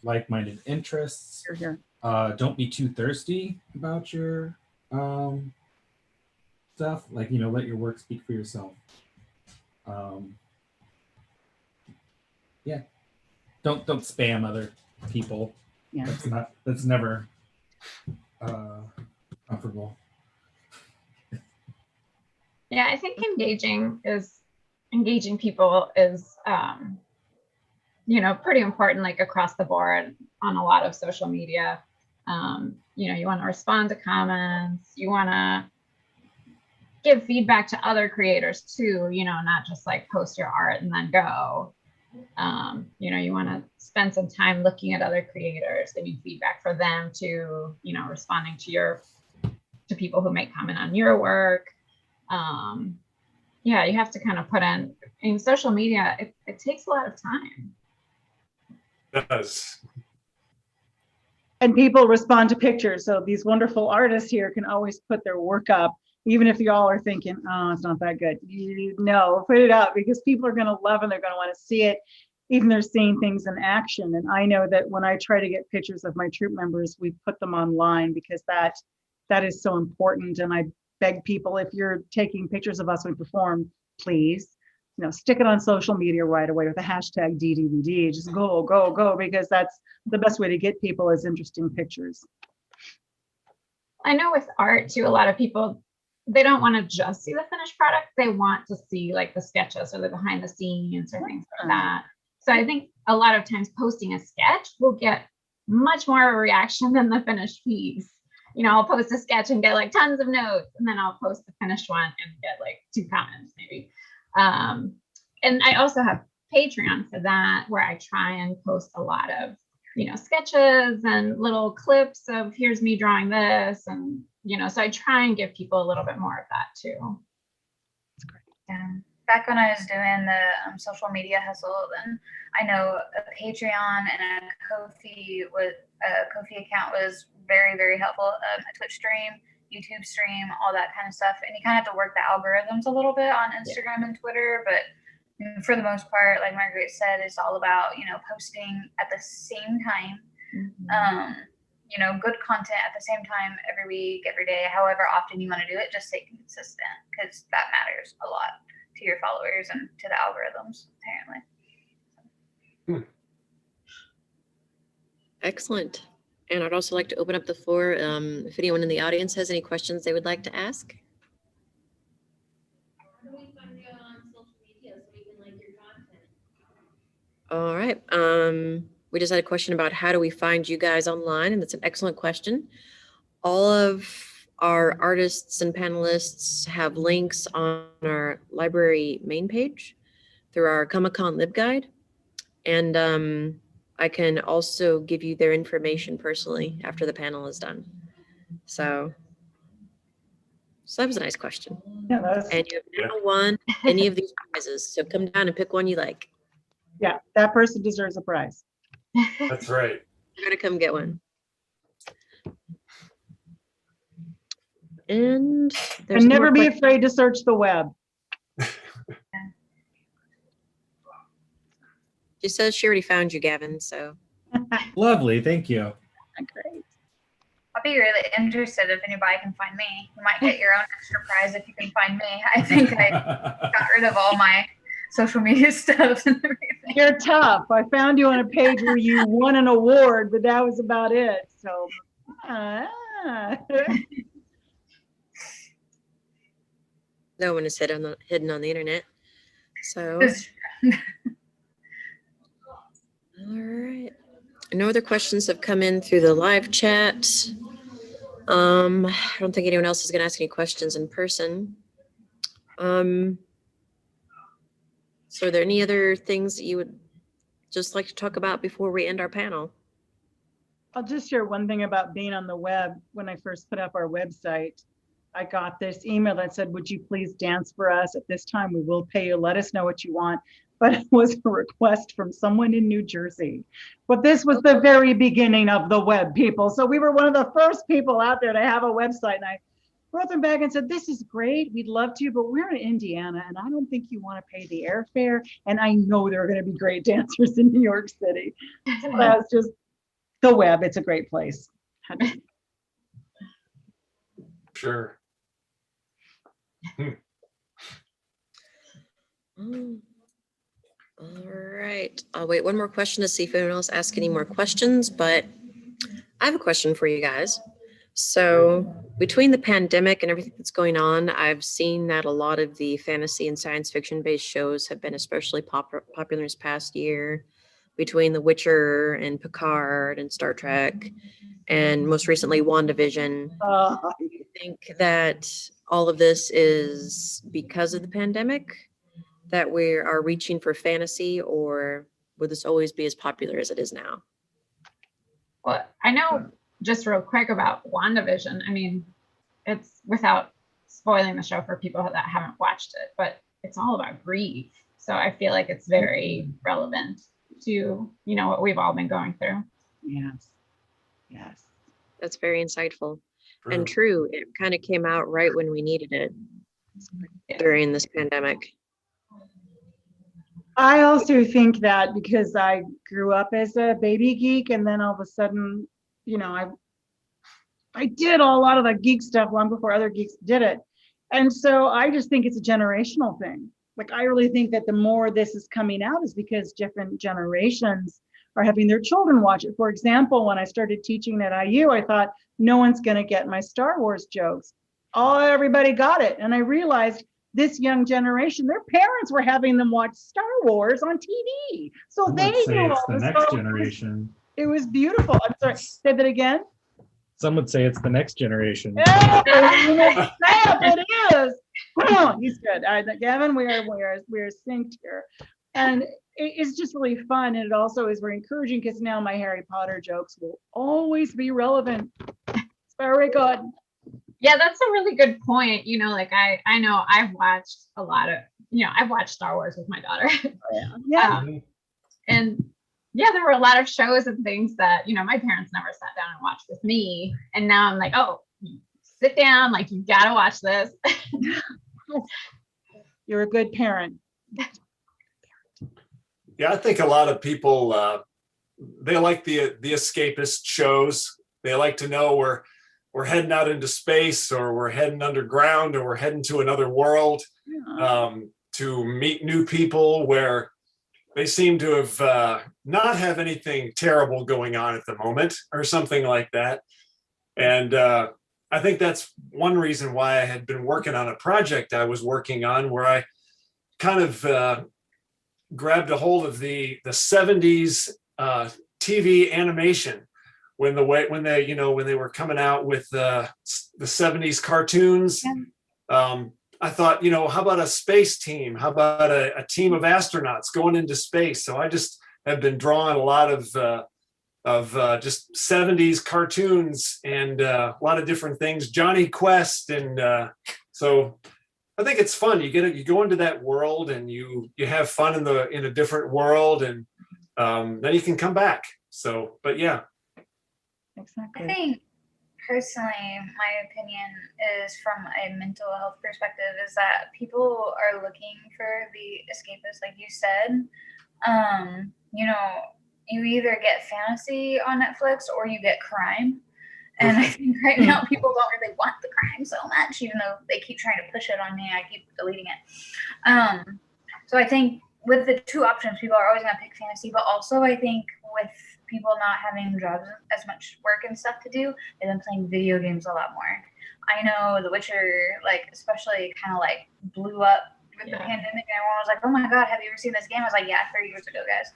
like-minded interests. Here. Don't be too thirsty about your stuff. Let your work speak for yourself. Yeah. Don't spam other people. Yeah. That's never comfortable. Yeah, I think engaging people is pretty important, like across the board on a lot of social media. You want to respond to comments, you want to give feedback to other creators too, not just like post your art and then go. You want to spend some time looking at other creators, giving feedback for them to, responding to people who may comment on your work. You have to kind of put in social media. It takes a lot of time. It does. And people respond to pictures. So these wonderful artists here can always put their work up, even if y'all are thinking, oh, it's not that good. Put it up because people are going to love and they're going to want to see it. Even they're seeing things in action. And I know that when I try to get pictures of my troop members, we put them online because that is so important. And I beg people, if you're taking pictures of us when we perform, please, stick it on social media right away with the hashtag DDVD. Just go, because that's the best way to get people is interesting pictures. I know with art too, a lot of people, they don't want to just see the finished product. They want to see like the sketches or the behind the scenes or things like that. So I think a lot of times posting a sketch will get much more of a reaction than the finished piece. I'll post a sketch and get like tons of notes, and then I'll post the finished one and get like 2 comments maybe. And I also have Patreon for that, where I try and post a lot of, sketches and little clips of here's me drawing this. And, so I try and give people a little bit more of that too. That's great. Yeah. Back when I was doing the social media hustle, then I know a Patreon and a Ko-fi account was very, very helpful. A Twitch stream, YouTube stream, all that kind of stuff. And you kind of have to work the algorithms a little bit on Instagram and Twitter, but for the most part, like Margaret said, it's all about, posting at the same time, good content at the same time every week, every day, however often you want to do it, just stay consistent because that matters a lot to your followers and to the algorithms, apparently. Excellent. And I'd also like to open up the floor if anyone in the audience has any questions they would like to ask. How do we find you on social media so we can like your content? All right. We just had a question about how do we find you guys online, and that's an excellent question. All of our artists and panelists have links on our library main page through our Comic-Con LibGuide. And I can also give you their information personally after the panel is done. So that was a nice question. Yeah, that's, And you have now won any of these prizes. So come down and pick one you like. yeah, that person deserves a prize. That's right. You're gonna come get one. And there's And more never be questions. afraid to search the web. She says she already found you, Gavin. So Lovely, thank you. Great. I'll be really interested if anybody can find me. You might get your own extra prize if you can find me. I think I got rid of all my social media stuff and everything. You're tough. I found you on a page where you won an award, but that was about it. So, no one is hidden on the internet. So all right. No other questions have come in through the live chat. I don't think anyone else is going to ask any questions in person. So are there any other things that you would just like to talk about before we end our panel? I'll just share one thing about being on the web. When I first put up our website, I got this email that said, would you please dance for us? At this time, we will pay you. Let us know what you want. But it was a request from someone in New Jersey. But this was the very beginning of the web, people. So we were one of the first people out there to have a website. And I wrote them back and said, this is great. We'd love to, but we're in Indiana and I don't think you want to pay the airfare. And I know there are going to be great dancers in New York City. So that's just the web. It's a great place. Sure. All right. I'll wait one more question to see if anyone else asks any more questions, but I have a question for you guys. So between the pandemic and everything that's going on, I've seen that a lot of the fantasy and science fiction based shows have been especially popular this past year, between The Witcher and Picard and Star Trek, and most recently WandaVision. Do you think that all of this is because of the pandemic, that we are reaching for fantasy, or would this always be as popular as it is now? Well, I know just real quick about WandaVision. I mean, it's without spoiling the show for people that haven't watched it, but it's all about grief. So I feel like it's very relevant to, you know, what we've all been going through. Yes. Yes. That's very insightful and true. It kind of came out right when we needed it during this pandemic. I also think that because I grew up as a baby geek, and then all of a sudden, you know, I did a lot of the geek stuff long before other geeks did it. And so I just think it's a generational thing. Like, I really think that the more this is coming out is because different generations are having their children watch it. For example, when I started teaching at IU, I thought no one's going to get my Star Wars jokes. Everybody got it. And I realized this young generation, their parents were having them watch Star Wars on TV. So I they would say knew it's all the the next Star Wars. generation. It was beautiful. I'm sorry, say that again. Some would say it's the next generation. Yeah, it is. Oh, he's good. Gavin, we are synced here. And it's just really fun. And it also is very encouraging because now my Harry Potter jokes will always be relevant. It's very good. Yeah, that's a really good point. You know, like I know I've watched a lot of, you know, I've watched Star Wars with my daughter. Yeah. And yeah, there were a lot of shows and things that, you know, my parents never sat down and watched with me. And now I'm like, oh, sit down, like, you gotta watch this. You're a good parent. Yeah, I think a lot of people, they like the escapist shows. They like to know we're heading out into space, or we're heading underground, or we're heading to another world, to meet new people where they seem to have not have anything terrible going on at the moment, or something like that. And I think that's one reason why I had been working on a project I was working on, where I kind of grabbed a hold of the 70s TV animation when they were coming out with the 70s cartoons. I thought, how about a space team? How about a team of astronauts going into space? So I just have been drawing a lot of just 70s cartoons and a lot of different things, Johnny Quest. And so I think it's fun. You go into that world and you have fun in a different world, and then you can come back. So, but yeah. Exactly. I think personally, my opinion is from a mental health perspective is that people are looking for the escapist, like you said. You either get fantasy on Netflix or you get crime. And I think right now people don't really want the crime so much, even though they keep trying to push it on me. I keep deleting it. So I think with the two options, people are always going to pick fantasy, but also I think with people not having jobs, as much work and stuff to do, they've been playing video games a lot more. I know The Witcher, especially kind of blew up with the pandemic, and everyone was like, "Oh my god, have you ever seen this game?" I was like, "Yeah, 30 years ago, guys."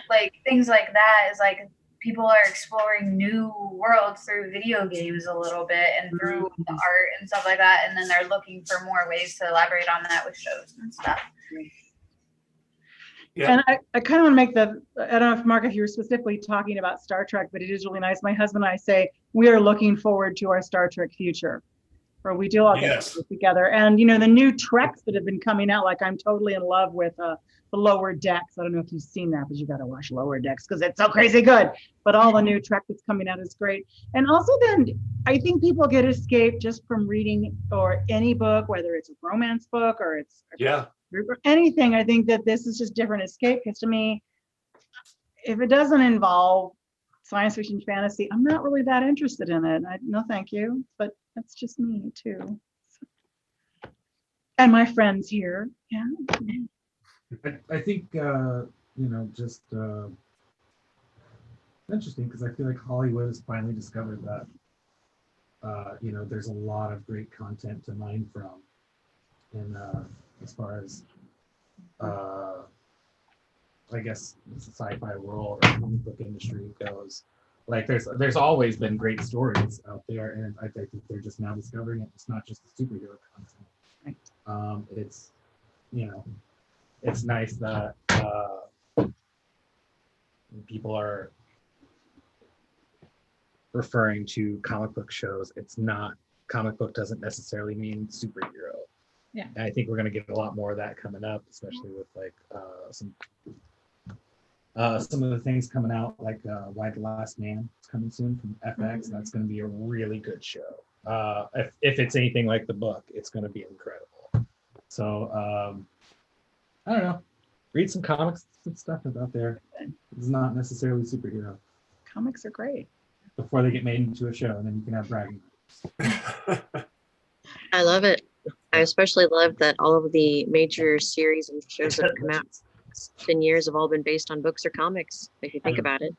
But things like that is people are exploring new worlds through video games a little bit and through the art and stuff like that, and then they're looking for more ways to elaborate on that with shows and stuff. Yeah. And I kind of want to make I don't know if Mark, if you were specifically talking about Star Trek, but it is really nice. My husband and I say we are looking forward to our Star Trek future, where we do all get together. And, the new Treks that have been coming out, I'm totally in love with the Lower Decks. I don't know if you've seen that, but you got to watch Lower Decks because it's so crazy good. But all the new Trek that's coming out is great. And also then I think people get escape just from reading or any book, whether it's a romance book or it's anything. I think that this is just different escape, because to me, if it doesn't involve science fiction, fantasy, I'm not really that interested in it. No, thank you. But that's just me too. And my friends here. Yeah. I think just interesting, because I feel like Hollywood has finally discovered that there's a lot of great content to mine from, and as far as I guess the sci-fi world or comic book industry goes. There's always been great stories out there, and I think they're just now discovering it. It's not just the superhero content. It's it's nice that people are referring to comic book shows. It's not, comic book doesn't necessarily mean superhero. Yeah. And I think we're going to get a lot more of that coming up, especially with some of the things coming out, Why the Last Man is coming soon from FX. That's going to be a really good show. If it's anything like the book, it's going to be incredible. So I don't know. Read some comics and stuff out there. It's not necessarily superhero. Comics are great. Before they get made into a show, and then you can have bragging rights. I love it. I especially love that all of the major series and shows that have come out 10 years have all been based on books or comics, if you think about it.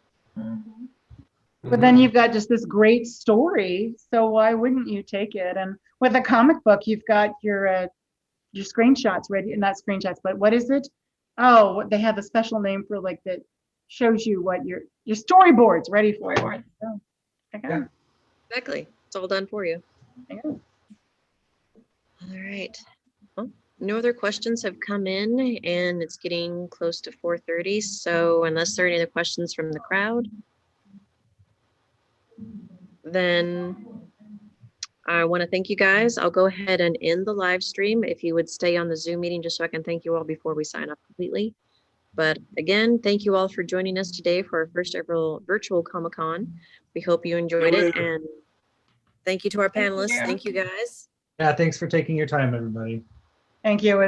But then you've got just this great story, so why wouldn't you take it? And with a comic book, you've got your screenshots ready, not screenshots, but what is it? Oh, they have a special name for that shows you what your storyboards ready for you. So, yeah. Exactly. It's all done for you. Yeah. All right. Well, no other questions have come in, and it's getting close to 4:30. So unless there are any other questions from the crowd, then I want to thank you guys. I'll go ahead and end the live stream. If you would stay on the Zoom meeting just so I can thank you all before we sign up completely. But again, thank you all for joining us today for our first ever virtual Comic-Con. We hope you enjoyed it, and thank you to our panelists. Thank you guys. Yeah, thanks for taking your time, everybody. Thank you. It was